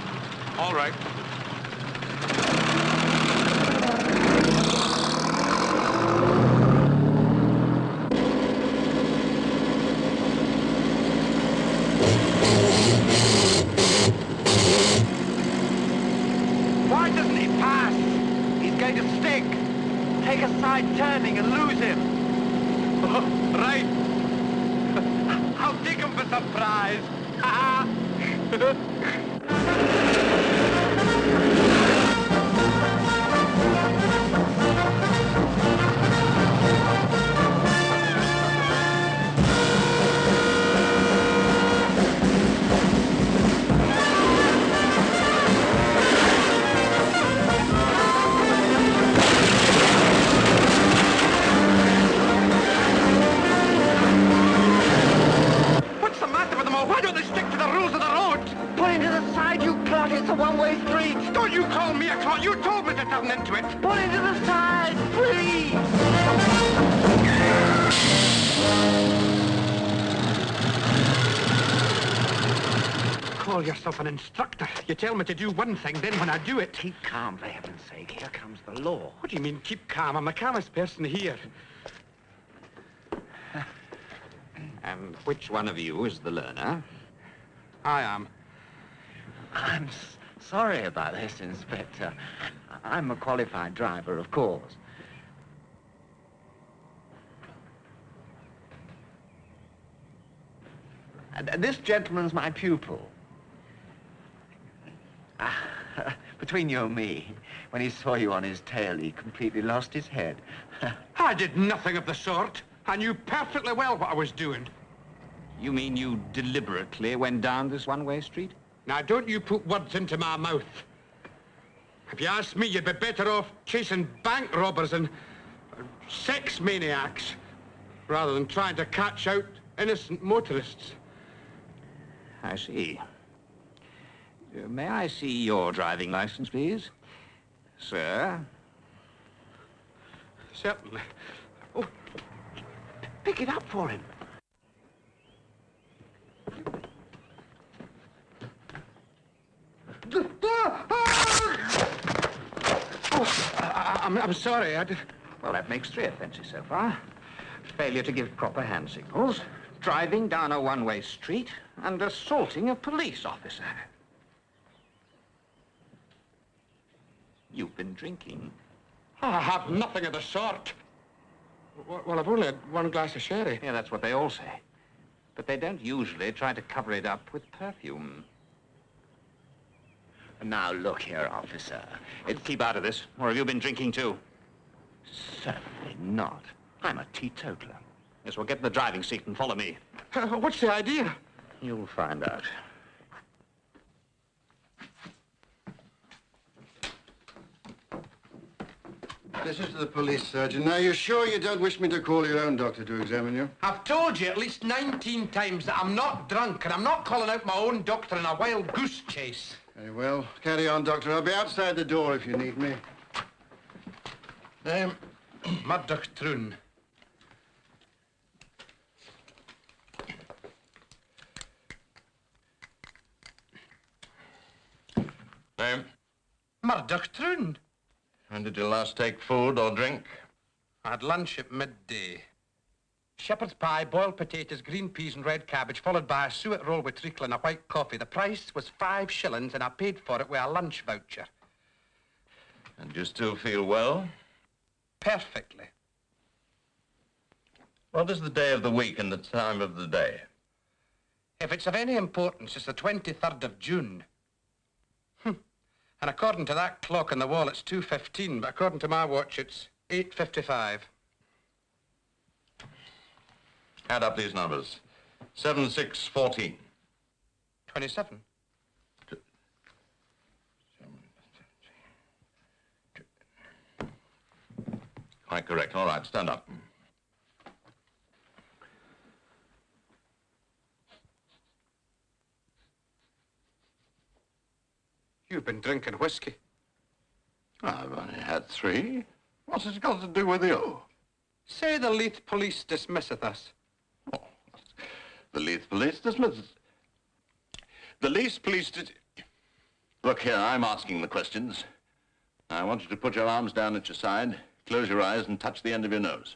all right. Why doesn't he pass? He's going to stick. Take a side turning and lose him. Oh, right. I'll take him for surprise. What's the matter with them all? Why don't they stick to the rules of the road? Pull into the side, you clot. It's a one-way street. Don't you call me a clot. You told me to turn into it. Pull into the side, please. Call yourself an instructor. You tell me to do one thing, then when I do it... Keep calm, for heaven's sake. Here comes the law. What do you mean, keep calm? I'm the calmest person here. And which one of you is the learner? I am. I'm sorry about this, Inspector. I'm a qualified driver, of course. And this gentleman's my pupil. Between you and me, when he saw you on his tail, he completely lost his head. I did nothing of the sort. I knew perfectly well what I was doing. You mean you deliberately went down this one-way street? Now, don't you put words into my mouth. If you ask me, you'd be better off chasing bank robbers and sex maniacs rather than trying to catch out innocent motorists. I see. May I see your driving license, please? Sir? Certainly. Oh, pick it up for him. I'm sorry. Well, that makes 3 offences so far. Failure to give proper hand signals, driving down a one-way street, and assaulting a police officer. You've been drinking. I have nothing of the sort. Well, I've only had 1 glass of sherry. Yeah, that's what they all say. But they don't usually try to cover it up with perfume. Now, look here, officer. Keep out of this, or have you been drinking too? Certainly not. I'm a teetotaler. Yes, well, get in the driving seat and follow me. What's the idea? You'll find out. This is the police surgeon. Now, you're sure you don't wish me to call your own doctor to examine you? I've told you at least 19 times that I'm not drunk, and I'm not calling out my own doctor in a wild goose chase. Very well. Carry on, doctor. I'll be outside the door if you need me. Murdoch Troon. Name? Murdoch Troon. When did you last take food or drink? I had lunch at midday. Shepherd's pie, boiled potatoes, green peas and red cabbage, followed by a suet roll with treacle and a white coffee. The price was 5 shillings, and I paid for it with a lunch voucher. And you still feel well? Perfectly. What is the day of the week and the time of the day? If it's of any importance, it's the 23rd of June. And according to that clock on the wall, it's 2:15, but according to my watch, it's 8:55. Add up these numbers. 7, 6, 14. 27. Quite correct. All right, stand up. You've been drinking whiskey. I've only had 3. What's it got to do with you? Say the Leith police dismisseth us. Oh, the Leith police dismiss. The Leith police Look here, I'm asking the questions. I want you to put your arms down at your side, close your eyes, and touch the end of your nose.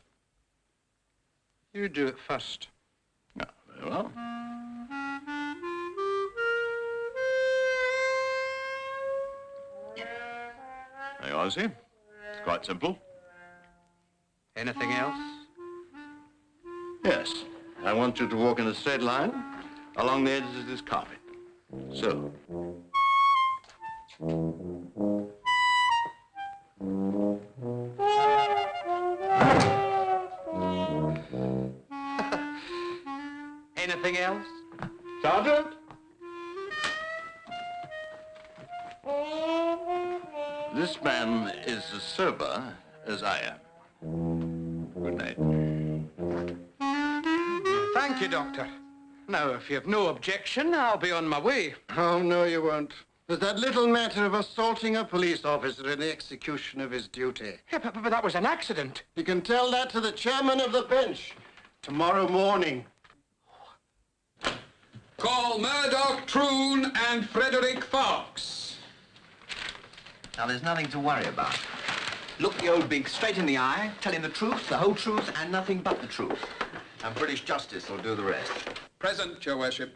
You do it first. Yeah, very well. There you are, see? It's quite simple. Anything else? Yes. I want you to walk in a straight line along the edges of this carpet. So. Anything else? Sergeant? This man is as sober as I am. Good night. Thank you, Doctor. Now, if you have no objection, I'll be on my way. Oh, no, you won't. There's that little matter of assaulting a police officer in the execution of his duty. Yeah, but that was an accident. You can tell that to the chairman of the bench tomorrow morning. Call Murdoch, Troon, and Frederick Fox. Now, there's nothing to worry about. Look the old big straight in the eye, tell him the truth, the whole truth, and nothing but the truth. And British justice will do the rest. Present, Your Worship.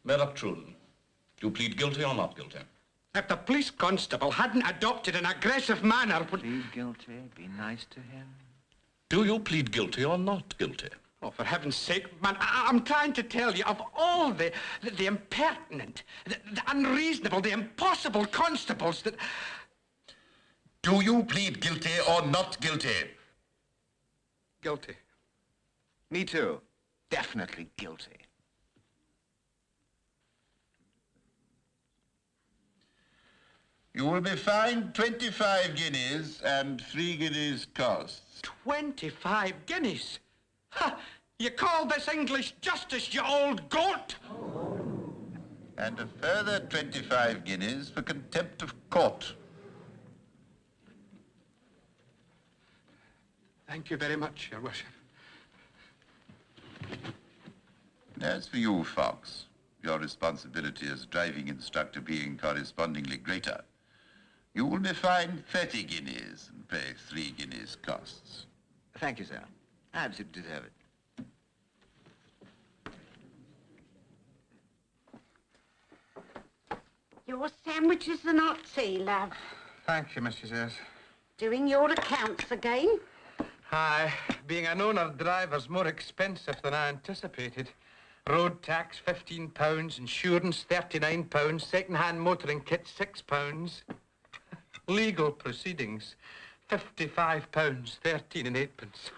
Murdoch Troon, do you plead guilty or not guilty? If the police constable hadn't adopted an aggressive manner... Plead guilty, be nice to him. Do you plead guilty or not guilty? Oh, for heaven's sake, man, I'm trying to tell you, of all the impertinent, the unreasonable, the impossible constables that... Do you plead guilty or not guilty? Guilty. Me too. Definitely guilty. You will be fined 25 guineas and 3 guineas costs. 25 guineas? Ha! You call this English justice, you old goat? And a further 25 guineas for contempt of court. Thank you very much, Your Worship. As for you, Fox, your responsibility as driving instructor being correspondingly greater, you will be fined 30 guineas and pay 3 guineas costs. Thank you, sir. I absolutely deserve it. Your sandwiches are not tea, love. Thank you, Mrs. S. Doing your accounts again? Aye, being an owner driver's more expensive than I anticipated. Road tax, £15, insurance, £39, second-hand motoring kit, £6. Legal proceedings, £55, 13 and 8 pence.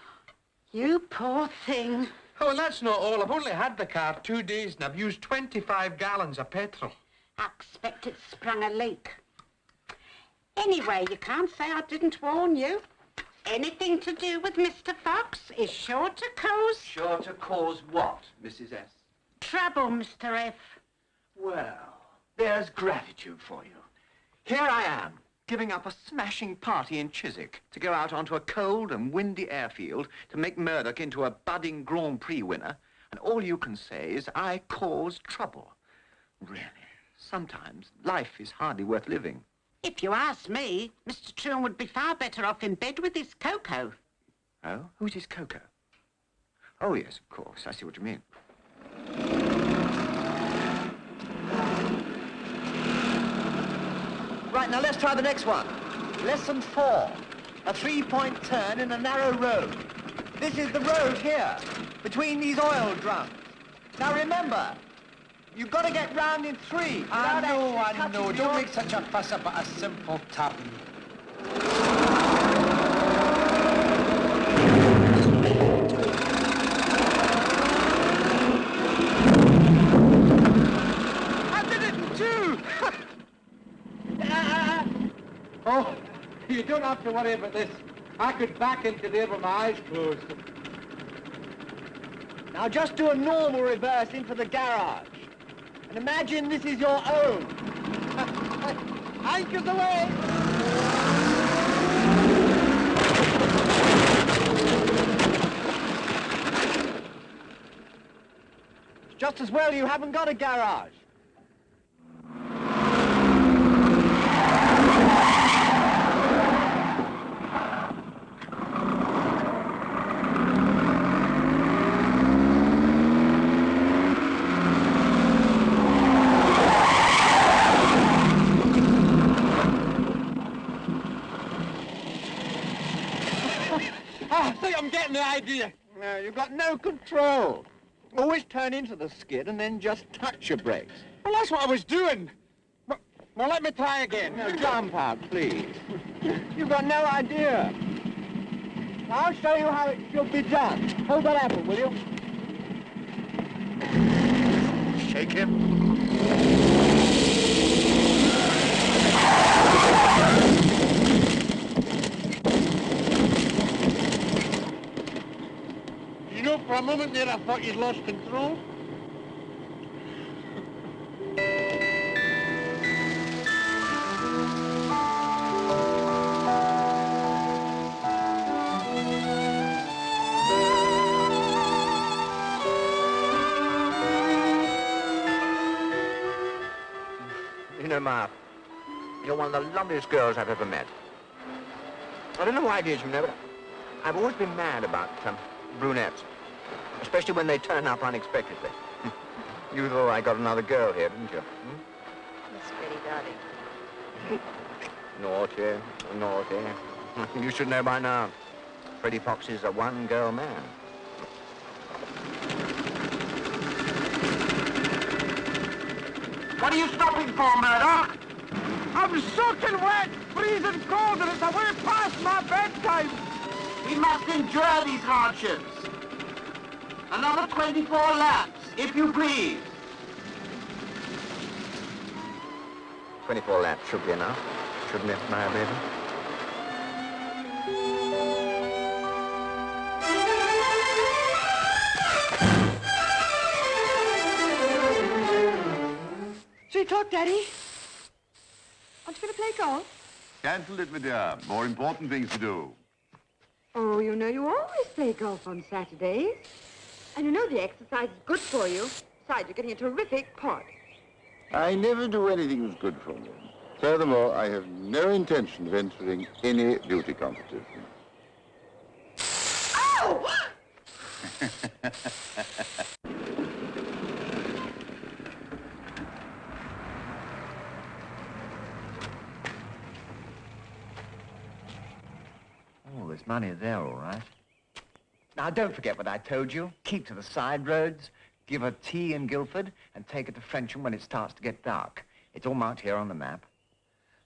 You poor thing. Oh, and that's not all. I've only had the car 2 days and I've used 25 gallons of petrol. I expect it sprung a leak. Anyway, you can't say I didn't warn you. Anything to do with Mr. Fox is sure to cause... Sure to cause what, Mrs. S? trouble, Mr. F. Well, there's gratitude for you. Here I am, giving up a smashing party in Chiswick to go out onto a cold and windy airfield to make Murdoch into a budding Grand Prix winner, and all you can say is I caused trouble. Really, sometimes life is hardly worth living. If you ask me, Mr. Troon would be far better off in bed with his Coco. Oh? Who's his Coco? Oh, yes, of course. I see what you mean. Right, now let's try the next one. Lesson 4. A 3-point turn in a narrow road. This is the road here, between these oil drums. Now remember, you've got to get round in 3. I know. Don't make such a fuss about a simple turn. I did it in 2! Oh, you don't have to worry about this. I could back into there with my eyes closed. Now just do a normal reverse into the garage. And imagine this is your own. Anchors away! It's just as well you haven't got a garage. I think I'm getting the idea. No, you've got no control. Always turn into the skid and then just touch your brakes. Well, that's what I was doing. Well, let me try again. No, jump out, please. You've got no idea. I'll show you how it should be done. Hold that apple, will you? Shake him. You know, for a moment there, I thought you'd lost control. You know, Ma, you're one of the loveliest girls I've ever met. I don't know why it is, you know, but I've always been mad about brunettes, especially when they turn up unexpectedly. You thought I got another girl here, didn't you? Miss Pretty Darling. Naughty, naughty. You should know by now. Freddie Fox is a one-girl man. What are you stopping for, Murdoch? I'm soaking wet, freezing cold, and it's way past my bedtime. We must endure these hardships. Another 24 laps, if you please. 24 laps should be enough. shouldn't it, my baby? Shall we talk, Daddy? Aren't you going to play golf? Cancel it, my dear. More important things to do. Oh, you know you always play golf on Saturdays. And you know the exercise is good for you. Besides, you're getting a terrific pot. I never do anything that's good for me. Furthermore, I have no intention of entering any beauty competition. Ow! Oh, there's money there, all right. Now, don't forget what I told you. Keep to the side roads, give her tea in Guildford, and take her to Frensham when it starts to get dark. It's all marked here on the map.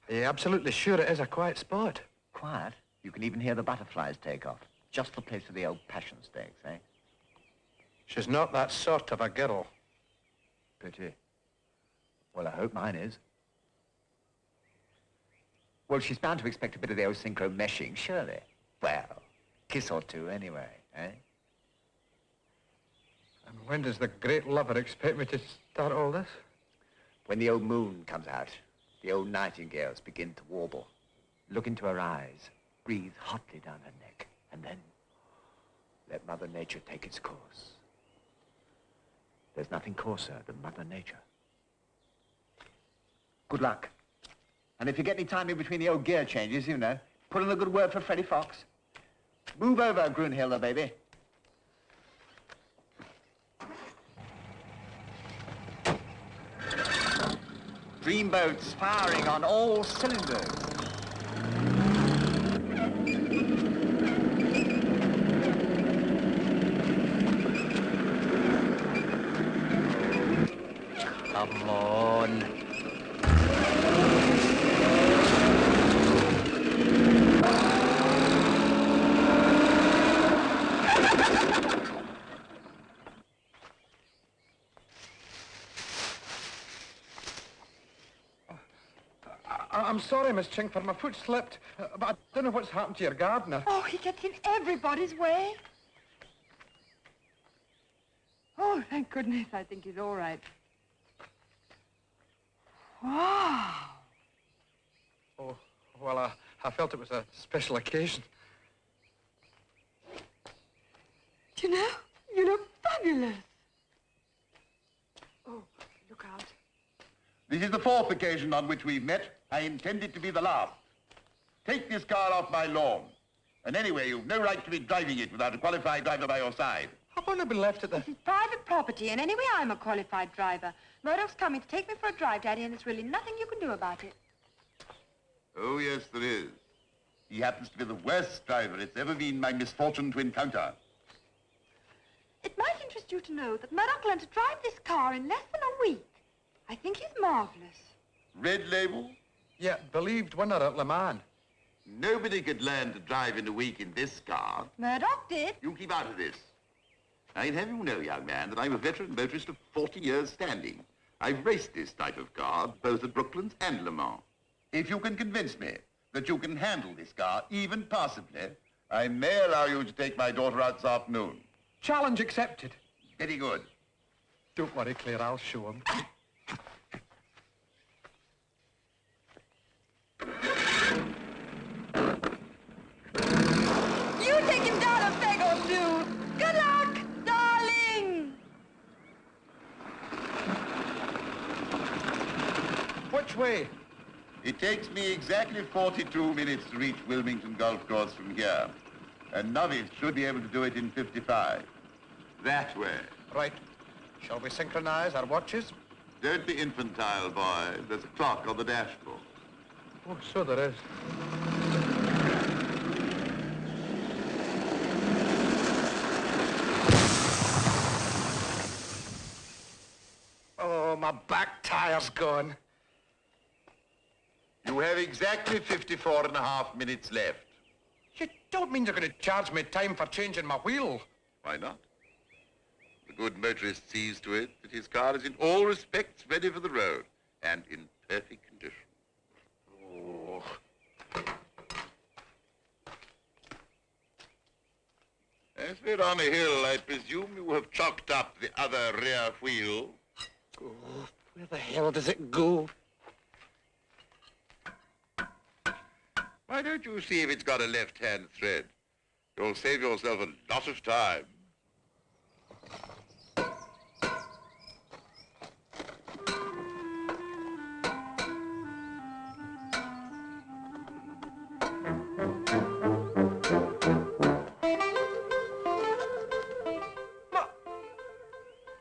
Are you absolutely sure it is a quiet spot? Quiet? You can even hear the butterflies take off. Just the place for the old passion stakes, eh? She's not that sort of a girl. Pity. Well, I hope mine is. Well, she's bound to expect a bit of the old synchro meshing, surely. Well, kiss or two anyway, eh? And when does the great lover expect me to start all this? When the old moon comes out, the old nightingales begin to warble. Look into her eyes, breathe hotly down her neck, and then let Mother Nature take its course. There's nothing coarser than Mother Nature. Good luck. And if you get any time in between the old gear changes, you know, put in a good word for Freddie Fox. Move over, Grunhilda, baby. Dreamboat's firing on all cylinders. Come on. I'm sorry, Miss Chingford. My foot slipped. But I don't know what's happened to your gardener. Oh, he gets in everybody's way. Oh, thank goodness. I think he's all right. Wow. Oh, well, I felt it was a special occasion. Do you know, you look fabulous. Oh, look out. This is the fourth occasion on which we've met. I intend it to be the last. Take this car off my lawn. And anyway, you've no right to be driving it without a qualified driver by your side. I've only been left at the... This is private property, and anyway, I'm a qualified driver. Murdoch's coming to take me for a drive, Daddy, and there's really nothing you can do about it. Oh, yes, there is. He happens to be the worst driver it's ever been my misfortune to encounter. It might interest you to know that Murdoch learned to drive this car in less than a week. I think he's marvelous. Red Label? Yeah, believed winner at Le Mans. Nobody could learn to drive in a week in this car. Murdoch did. You keep out of this. I'd have you know, young man, that I'm a veteran motorist of 40 years standing. I've raced this type of car, both at Brooklands and Le Mans. If you can convince me that you can handle this car, even passably, I may allow you to take my daughter out this afternoon. Challenge accepted. Very good. Don't worry, Claire, I'll show him. You take him down a peg or two. Good luck, darling. Which way? It takes me exactly 42 minutes to reach Wilmington Golf Course from here. A novice should be able to do it in 55. That way. Right. Shall we synchronize our watches? Don't be infantile, boy. There's a clock on the dashboard. Oh, so there is. Oh, my back tire's gone. You have exactly 54 and a half minutes left. You don't mean you're going to charge me time for changing my wheel? Why not? The good motorist sees to it that his car is in all respects ready for the road and in perfect condition. Oh, As we're on a hill, I presume you have chalked up the other rear wheel. Oh, where the hell does it go? Why don't you see if it's got a left-hand thread? You'll save yourself a lot of time.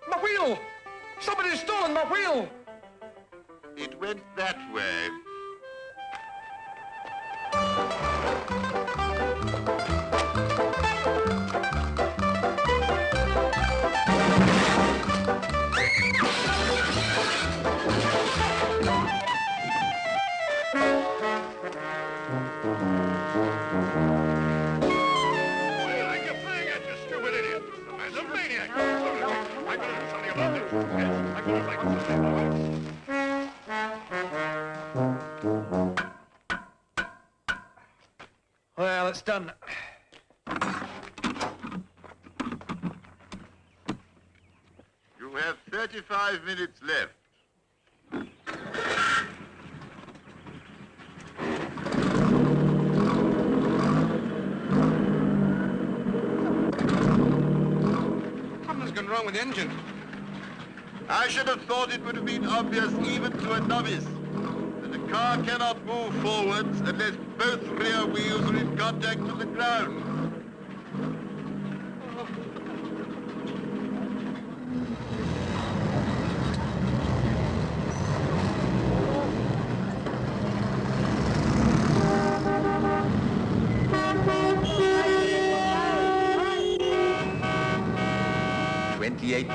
My wheel! Somebody's stolen my wheel! It went that way. Well, it's done. You have 35 minutes left. Something's gone wrong with the engine. I should have thought it would have been obvious even to a novice that the car cannot move forwards unless both rear wheels are in contact with the ground.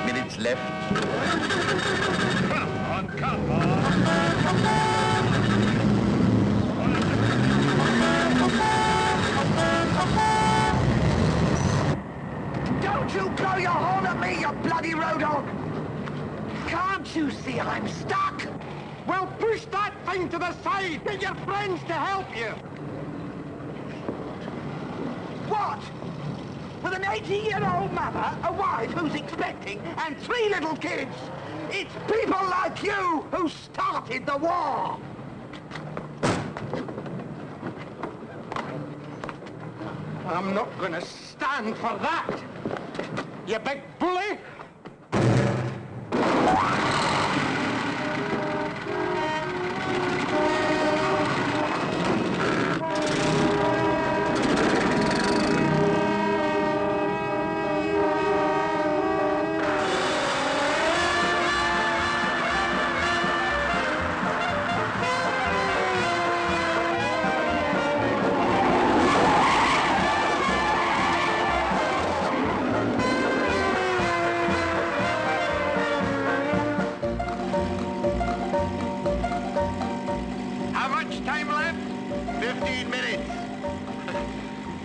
Minutes left. Come on. Don't you blow your horn at me, you bloody road dog! Can't you see I'm stuck? Well, push that thing to the side. Get your friends to help you. What? With an 80-year-old mother, a wife who's expecting, and 3 little kids. It's people like you who started the war. I'm not going to stand for that. You big bully. How much time left? 15 minutes.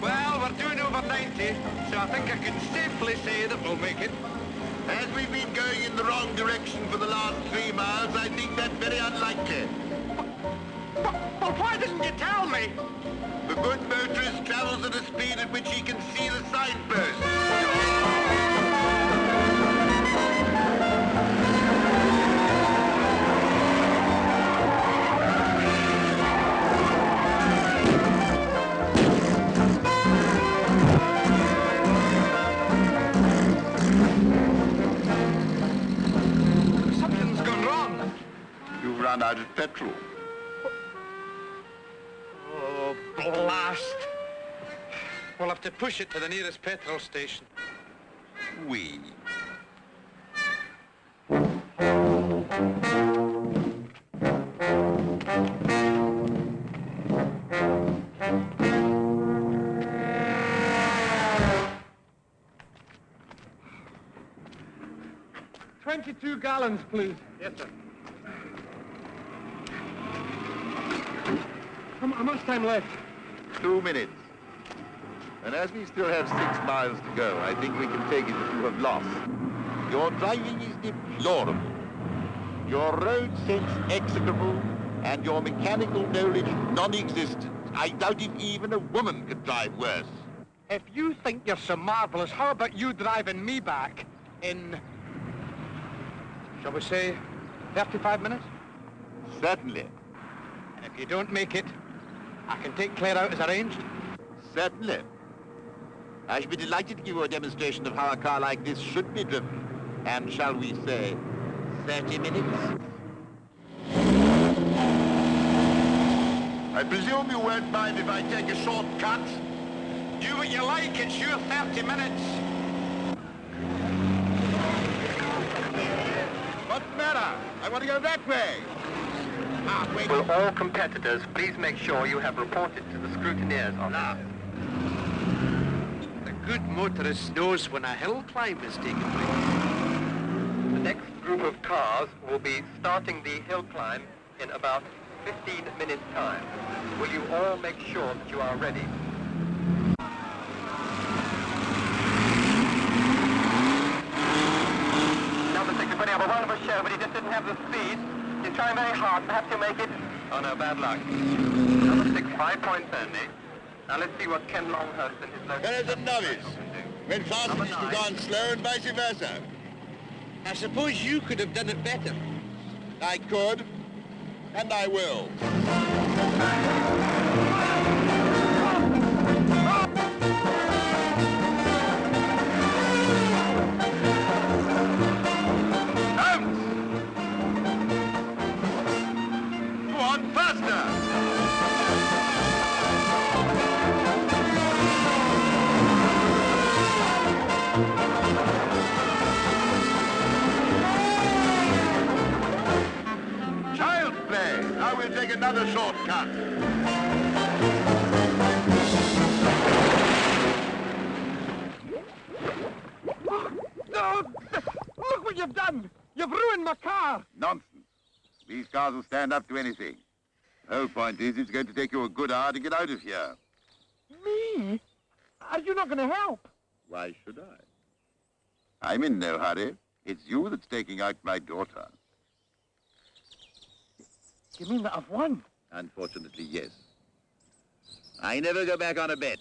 Well, we're doing over 90, so I think I can safely say that we'll make it. As we've been going in the wrong direction for the last 3 miles, I think that's very unlikely. But why didn't you tell me? The good motorist travels at a speed at which he can see the signpost. Something's gone wrong. You've run out of petrol. Oh, blast. We'll have to push it to the nearest petrol station. We. $22 gallons, please. Yes, sir. How much time left? 2 minutes. And as we still have 6 miles to go, I think we can take it that you have lost. Your driving is deplorable. Your road sense execrable, and your mechanical knowledge non-existent. I doubt if even a woman could drive worse. If you think you're so marvelous, how about you driving me back in, shall we say, 35 minutes? Certainly. And if you don't make it, I can take Claire out as arranged? Certainly. I should be delighted to give you a demonstration of how a car like this should be driven. And shall we say, 30 minutes? I presume you won't mind if I take a short cut? Do what you like, it's your 30 minutes. What's the matter? I want to go that way. Wait. Will all competitors please make sure you have reported to the scrutineers on that? The good motorist knows when a hill climb is taking place. The next group of cars will be starting the hill climb in about 15 minutes' time. Will you all make sure that you are ready? Number 6 is putting up a wonderful show, but he just didn't have the speed. He's trying very hard. Perhaps he'll make it. Oh no, bad luck. Number 6, 5 points only. Now let's see what Ken Longhurst and his local... Fellows and novice. When fast is to go on slow and vice versa. I suppose you could have done it better. I could, and I will. Go on, faster! Child's play. Now we'll take another shortcut. No! Look what you've done! You've ruined my car! Nonsense. These cars will stand up to anything. The whole point is it's going to take you a good hour to get out of here. Me? Are you not going to help? Why should I? I'm in no hurry. It's you that's taking out my daughter. You mean that I've won? Unfortunately, yes. I never go back on a bet.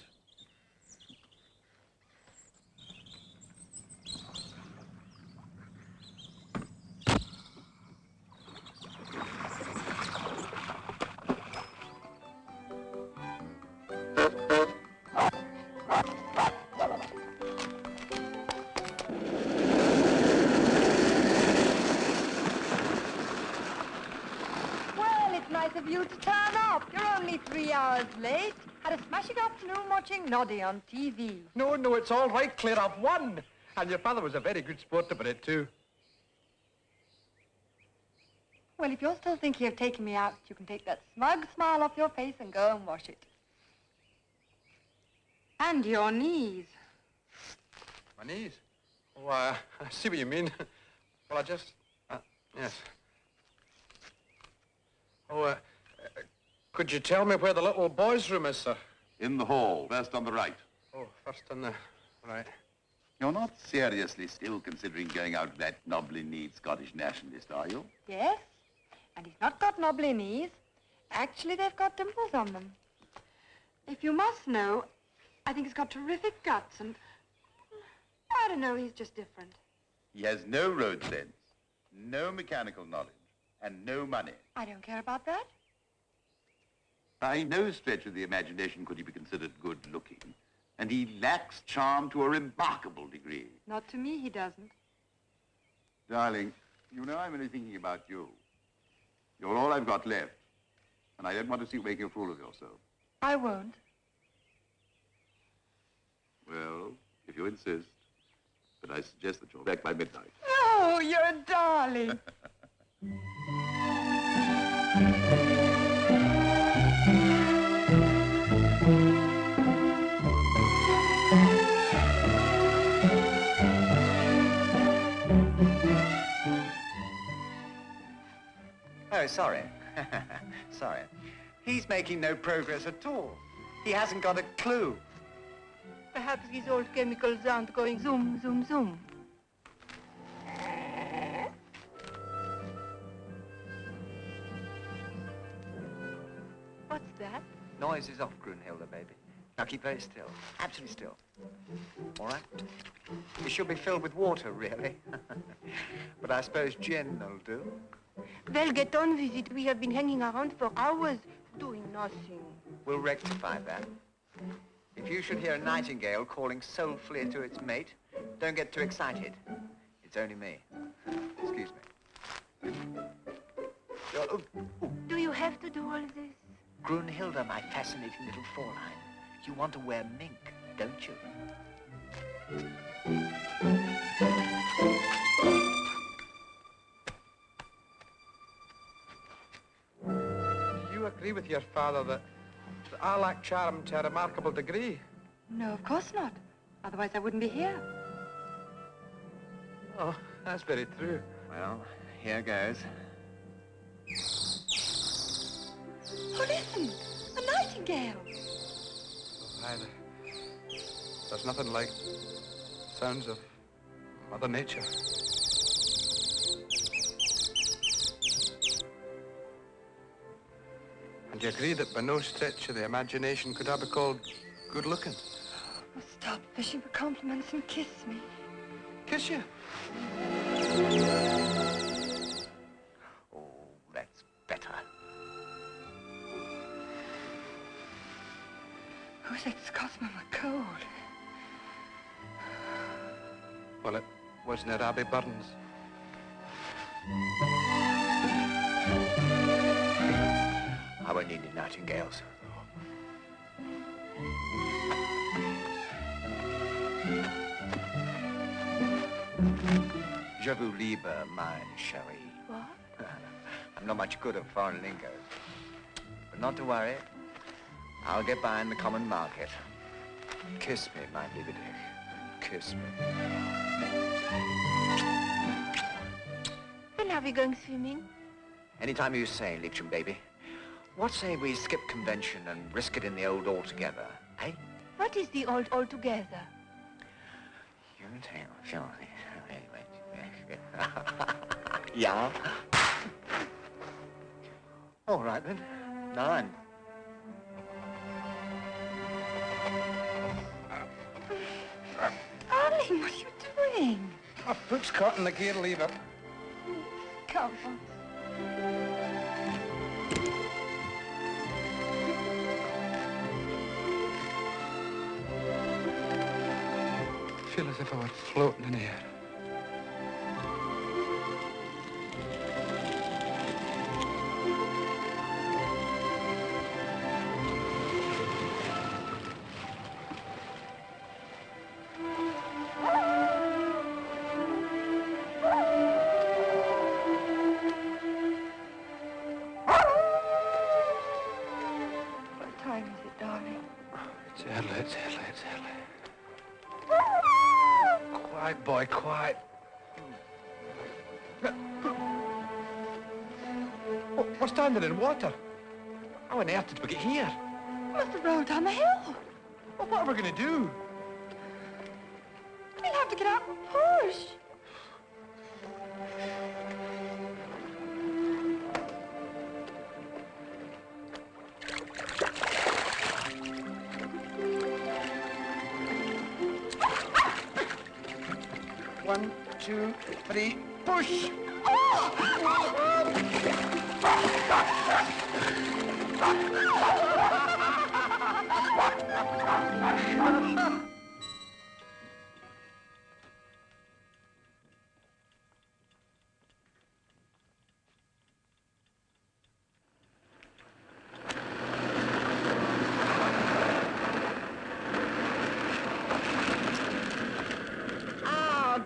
Of you to turn up. You're only 3 hours late. Had a smashing afternoon watching Noddy on TV. No, it's all right, Claire. I've won. And your father was a very good sport about it, too. Well, if you're still thinking of taking me out, you can take that smug smile off your face and go and wash it. And your knees. My knees? Oh, I see what you mean. Well, I just... yes. Oh, could you tell me where the little boy's room is, sir? In the hall, first on the right. Oh, first on the right. You're not seriously still considering going out with that knobbly-kneed Scottish nationalist, are you? Yes, and he's not got knobbly knees. Actually, they've got dimples on them. If you must know, I think he's got terrific guts, and I don't know, he's just different. He has no road sense, no mechanical knowledge, and no money. I don't care about that. By no stretch of the imagination could he be considered good-looking, and he lacks charm to a remarkable degree. Not to me, he doesn't. Darling, you know I'm only thinking about you. You're all I've got left, and I don't want to see you making a fool of yourself. I won't. Well, if you insist, but I suggest that you're back by midnight. Oh, you're a darling. Oh, sorry. Sorry. He's making no progress at all. He hasn't got a clue. Perhaps his old chemicals aren't going zoom, zoom, zoom. What's that? Noise is off, Grunhilde, baby. Now keep very still, absolutely still. All right? It should be filled with water, really. But I suppose gin will do. Well, get on with it. We have been hanging around for hours doing nothing. We'll rectify that. If you should hear a nightingale calling soulfully to its mate, don't get too excited. It's only me. Excuse me. Do you have to do all this? Grunhilde, my fascinating little Fräulein, you want to wear mink, don't you? Do you agree with your father that I lack charm to a remarkable degree? No, of course not. Otherwise I wouldn't be here. Oh, that's very true. Well, here goes. Oh, listen! A nightingale! Either. There's nothing like sounds of Mother Nature. And you agree that by no stretch of the imagination could I be called good-looking? Oh, stop fishing for compliments and kiss me. Kiss you? Oh, that's better. Who's that Scotsman with cold? Well, it wasn't it Abby Burns. I won't need any nightingales. Je vous libre, my chérie. What? I'm not much good at foreign lingo. But not to worry. I'll get by in the common market. Kiss me, my liebedich. Kiss me. When are we going swimming? Anytime you say, Liebchen baby. What say we skip convention and risk it in the old altogether, eh? What is the old altogether? You tell, sure. Yeah. All right then. 9. Darling, what are you doing? My foot's caught in the gear lever. Come on. I feel as if I were floating in air. What time is it, darling? It's early, it's early, it's early. Quiet, boy, quiet. We're standing in water. How on earth did we get here? Must have rolled down the hill. Well, what are we going to do? We'll have to get out and push. One, two, three, push!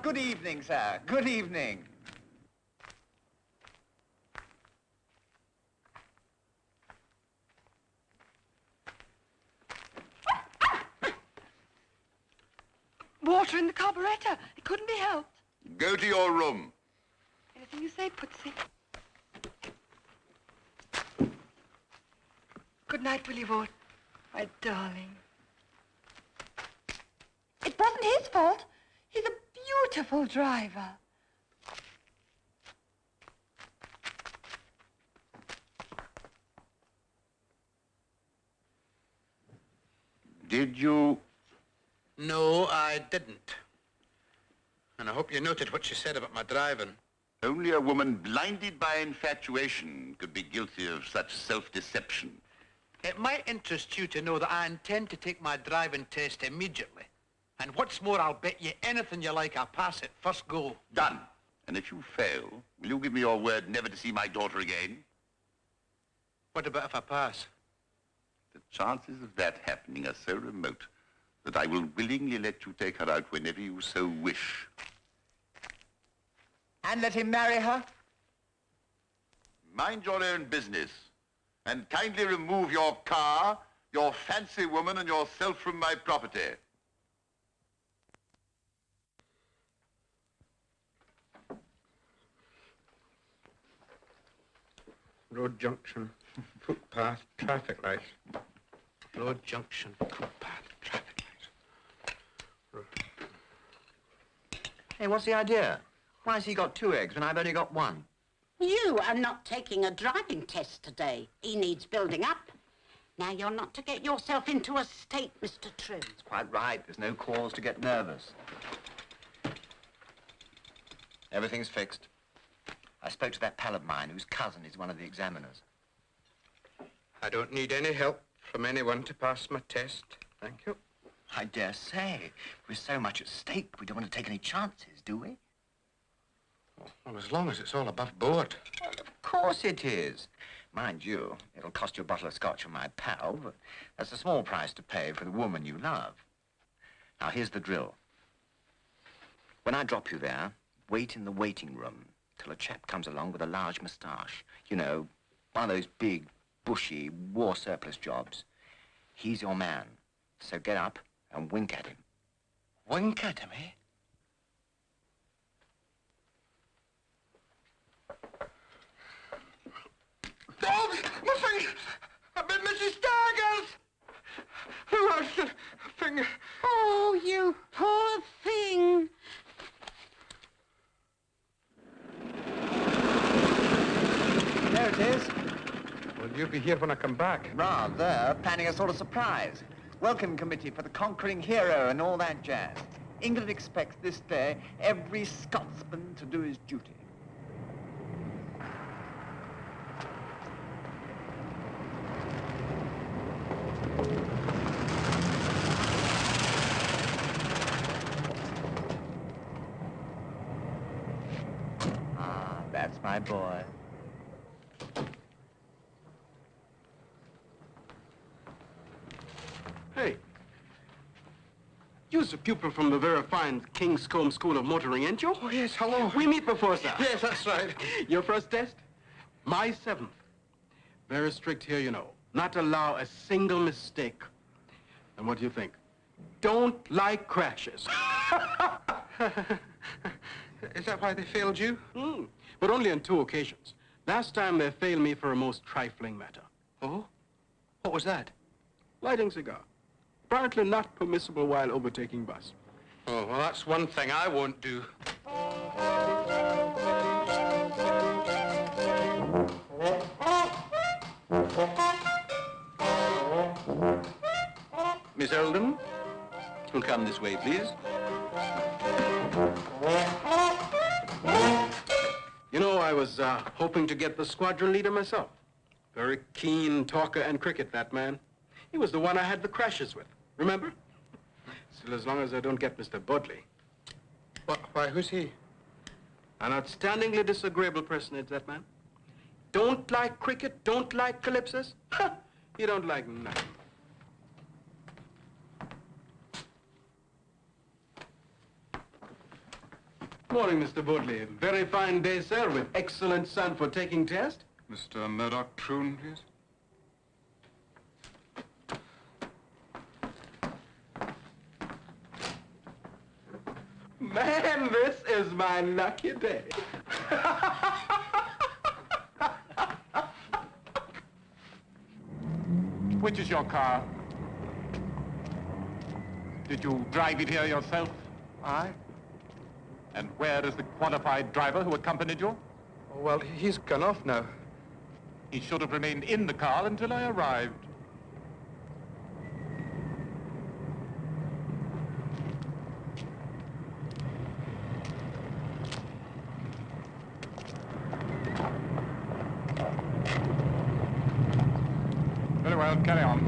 Good evening, sir. Good evening. Water in the carburetor. It couldn't be helped. Go to your room. Anything you say, Putsy. Good night, Willie Ward. My darling. It wasn't his fault. He's a beautiful driver. Did you? No, I didn't. And I hope you noted what she said about my driving. Only a woman blinded by infatuation could be guilty of such self-deception. It might interest you to know that I intend to take my driving test immediately. And what's more, I'll bet you anything you like I'll pass it first go. Done. And if you fail, will you give me your word never to see my daughter again? What about if I pass? The chances of that happening are so remote that I will willingly let you take her out whenever you so wish. And let him marry her? Mind your own business. And kindly remove your car, your fancy woman, and yourself from my property. Road junction, footpath, traffic light. Road junction, footpath, traffic light. Hey, what's the idea? Why has he got 2 eggs when I've only got 1? You are not taking a driving test today. He needs building up. Now, you're not to get yourself into a state, Mr. Trim. That's quite right. There's no cause to get nervous. Everything's fixed. I spoke to that pal of mine whose cousin is one of the examiners. I don't need any help from anyone to pass my test. Thank you. I dare say. With so much at stake, we don't want to take any chances, do we? Well, as long as it's all above board. Well, of course it is. Mind you, it'll cost you a bottle of scotch for my pal, but that's a small price to pay for the woman you love. Now, here's the drill. When I drop you there, wait in the waiting room till a chap comes along with a large moustache. You know, one of those big, bushy, war surplus jobs. He's your man. So get up and wink at him. Wink at him, eh? Oh, my finger! I've been Mrs. Stargirls! Oh, finger. Oh, you poor thing. There it is. Will you be here when I come back? Rather, planning a sort of surprise. Welcome committee for the conquering hero and all that jazz. England expects this day every Scotsman to do his duty. Ah, that's my boy. Hey. You're a pupil from the very fine Kingscombe School of Motoring, ain't you? Oh, yes, hello. We meet before, sir. Yes, that's right. Your first test? My 7th. Very strict here, you know. Not allow a single mistake. And what do you think? Don't like crashes. Is that why they failed you? But only on 2 occasions. Last time they failed me for a most trifling matter. Oh? What was that? Lighting cigar. Apparently not permissible while overtaking bus. Oh, well, that's one thing I won't do. Miss Eldon, will come this way, please. You know, I was hoping to get the squadron leader myself. Very keen talker and cricket, that man. He was the one I had the crashes with, remember? Still, as long as I don't get Mr. Bodley. Why, who's he? An outstandingly disagreeable personage, that man. Don't like cricket, don't like calypsos. You don't like nothing. Morning, Mr. Bodley. Very fine day, sir, with excellent sun for taking test. Mr. Murdoch Troon, please. Man, this is my lucky day. Which is your car? Did you drive it here yourself? Aye. And where is the qualified driver who accompanied you? Oh, well, he's gone off now. He should have remained in the car until I arrived. well, carry on.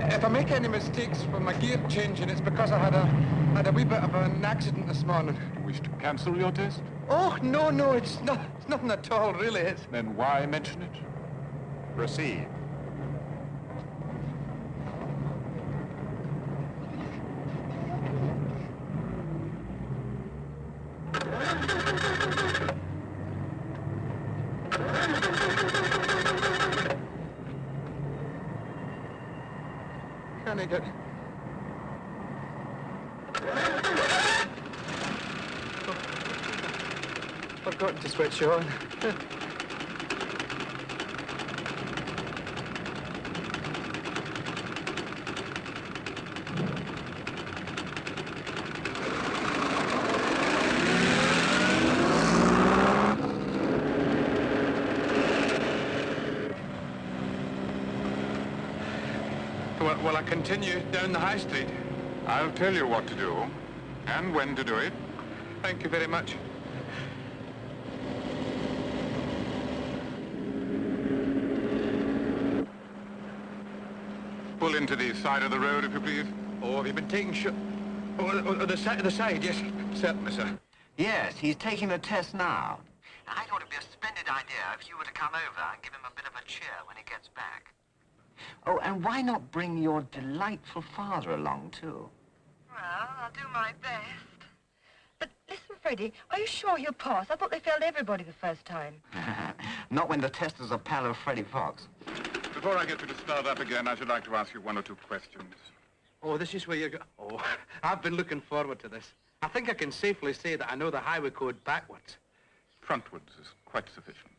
If I make any mistakes for my gear changing, it's because I had a wee bit of an accident this morning. Wish to cancel your test? Oh, no, it's nothing at all, really. It's... Then why mention it? Proceed. Can I get... Forgotten to switch on. Will I continue down the high street? I'll tell you what to do and when to do it. Thank you very much. Pull into the side of the road, if you please. Oh, have you been taking the side, yes. Certainly, sir. Yes, he's taking the test now. I thought it'd be a splendid idea if you were to come over and give him a bit of a cheer when he gets back. Oh, and why not bring your delightful father along, too? Well, I'll do my best. But listen, Freddie, are you sure you'll pass? I thought they failed everybody the first time. Not when the tester's a pal of Freddie Fox. Before I get you to start up again, I should like to ask you one or two questions. Oh, this is where you're going. Oh, I've been looking forward to this. I think I can safely say that I know the highway code backwards. Frontwards is quite sufficient.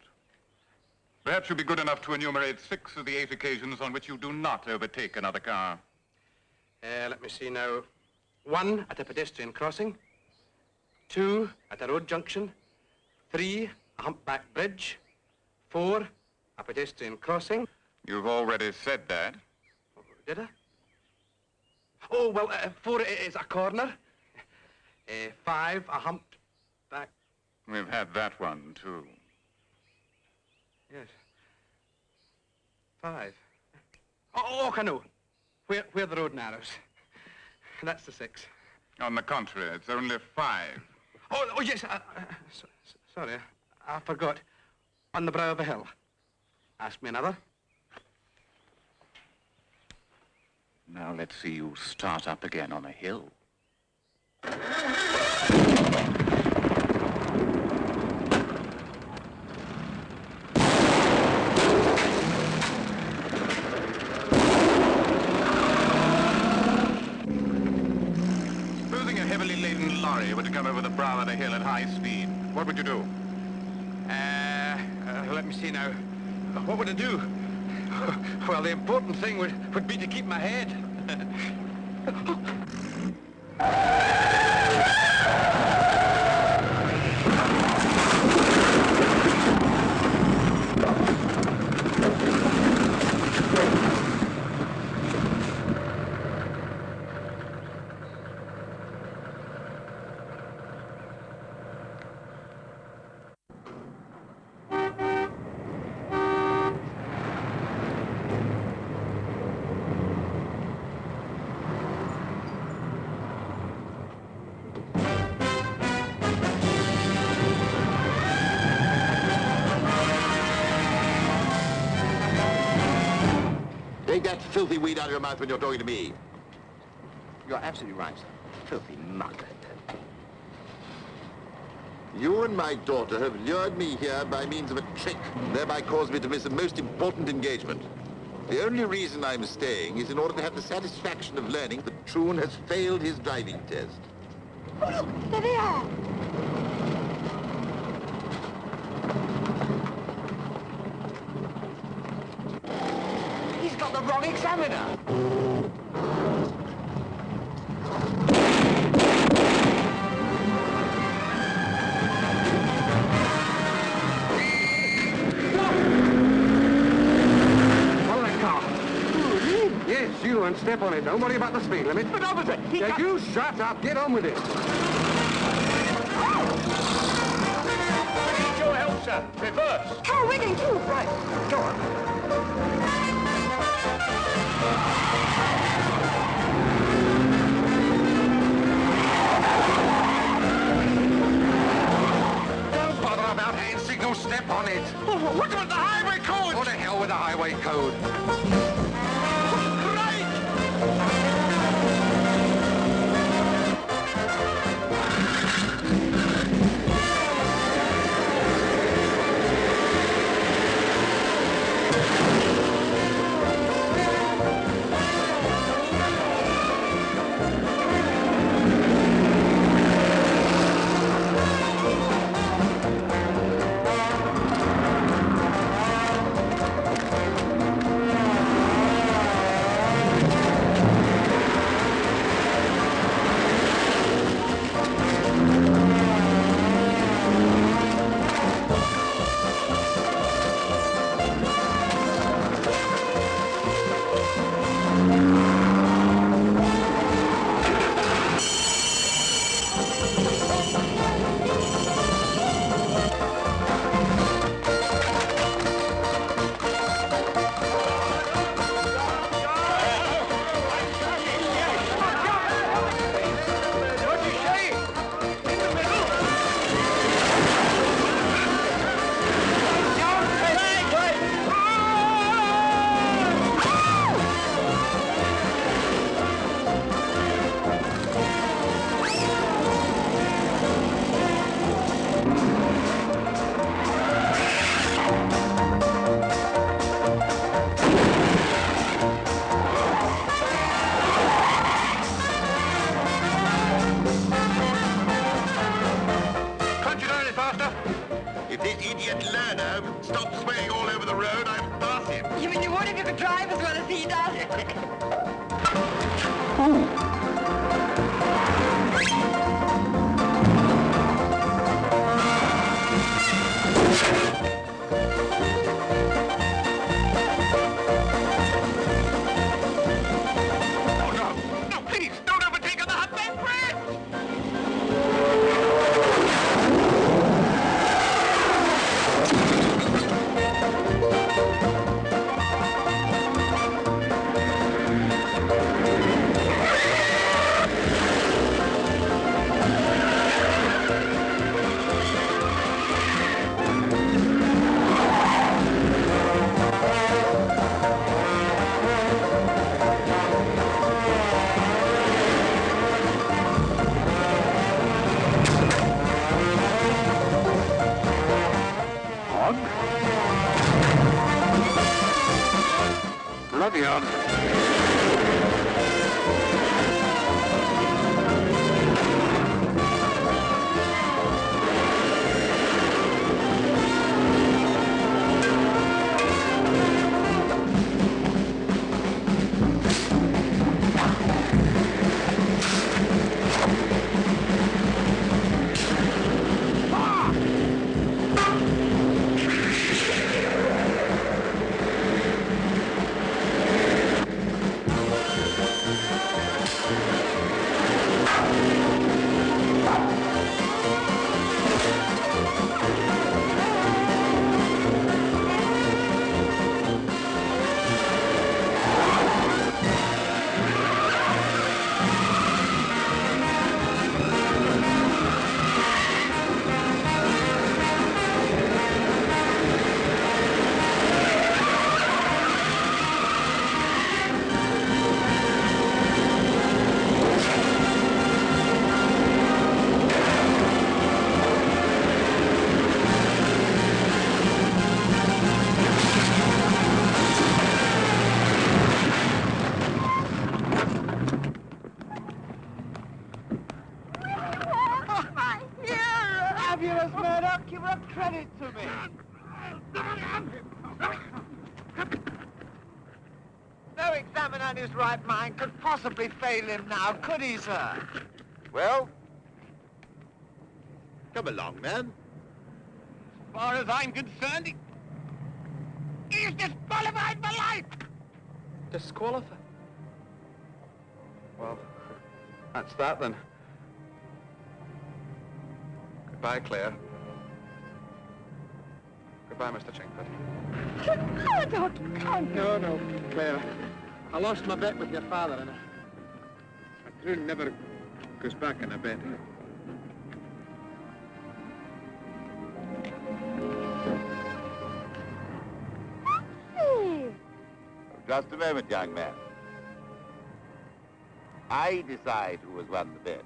Perhaps you'll be good enough to enumerate 6 of the 8 occasions on which you do not overtake another car. Let me see now. 1 at a pedestrian crossing. 2 at a road junction. 3, a humpback bridge. 4, a pedestrian crossing. You've already said that. Did I? Oh, well, 4 is a corner. 5, a humped back. We've had that one, too. Yes. 5. Oh, canoe. Where the road narrows. That's the 6. On the contrary, it's only 5. Oh, yes. Sorry, I forgot. On the brow of a hill. Ask me another. Now let's see you start up again on a hill. Supposing a heavily laden lorry were to come over the brow of the hill at high speed, what would you do? Let me see now. What would I do? Well, the important thing would be to keep my head. Take that filthy weed out of your mouth when you're talking to me. You're absolutely right, sir. Filthy muck. You and my daughter have lured me here by means of a trick, and thereby caused me to miss a most important engagement. The only reason I'm staying is in order to have the satisfaction of learning that Troon has failed his driving test. Oh, look, there they are. He's got the wrong examiner. step on it. Don't worry about the speed limit. But officer, Yeah, you shut up. Get on with it. Need your help, sir. Reverse. Oh, we're getting too. Right, go on. Don't bother about hand signals. Step on it. What about the highway code? What the hell with the highway code? If this idiot learner stops swearing all over the road, I will pass him. You mean you would if you could drive as well as he does? Oh, no. No, please, don't overtake on the Hudson Bridge! Bloody odd. Fabulous, Murdoch. Give up credit to me. No examiner in his right mind could possibly fail him now, could he, sir? Well, come along, man. As far as I'm concerned, he's disqualified for life. Disqualified? That's that, then. Goodbye, Claire. Goodbye, Mr. Chingford. Oh, don't come. No, Claire. I lost my bet with your father, and a troon never goes back on a bet. Hey. Just a moment, young man. I decide who has won the bet.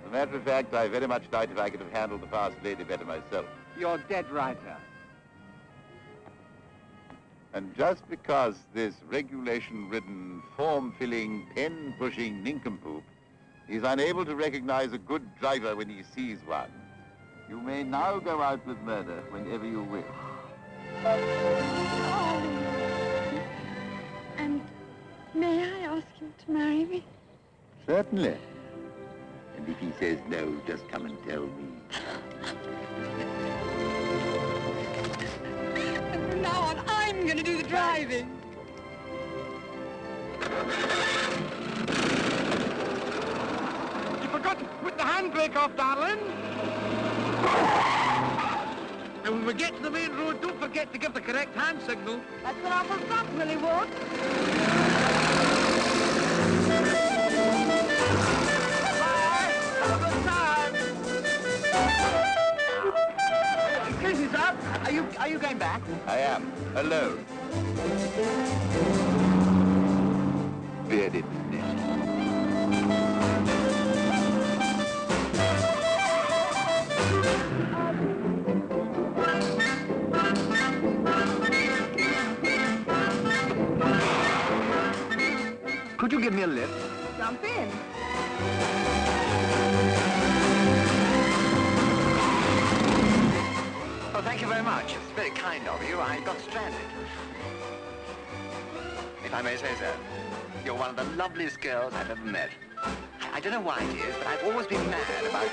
As a matter of fact, I very much doubt if I could have handled the fast lady better myself. You're dead right, sir. And just because this regulation-ridden, form-filling, pen-pushing nincompoop is unable to recognize a good driver when he sees one, you may now go out with murder whenever you wish. Oh. And may I ask him to marry me? Certainly. And if he says no, just come and tell me. And from now on, I'm going to do the driving. You forgot to put the handbrake off, darling. And when we get to the main road, don't forget to give the correct hand signal. That's an awful stop, Willie Ward. Excuse me, sir. Are you going back? I am, alone. Bearded snitch. Could you give me a lift? Jump in. Well, thank you very much. It's very kind of you. I got stranded. If I may say so, you're one of the loveliest girls I've ever met. I don't know why it is, but I've always been mad about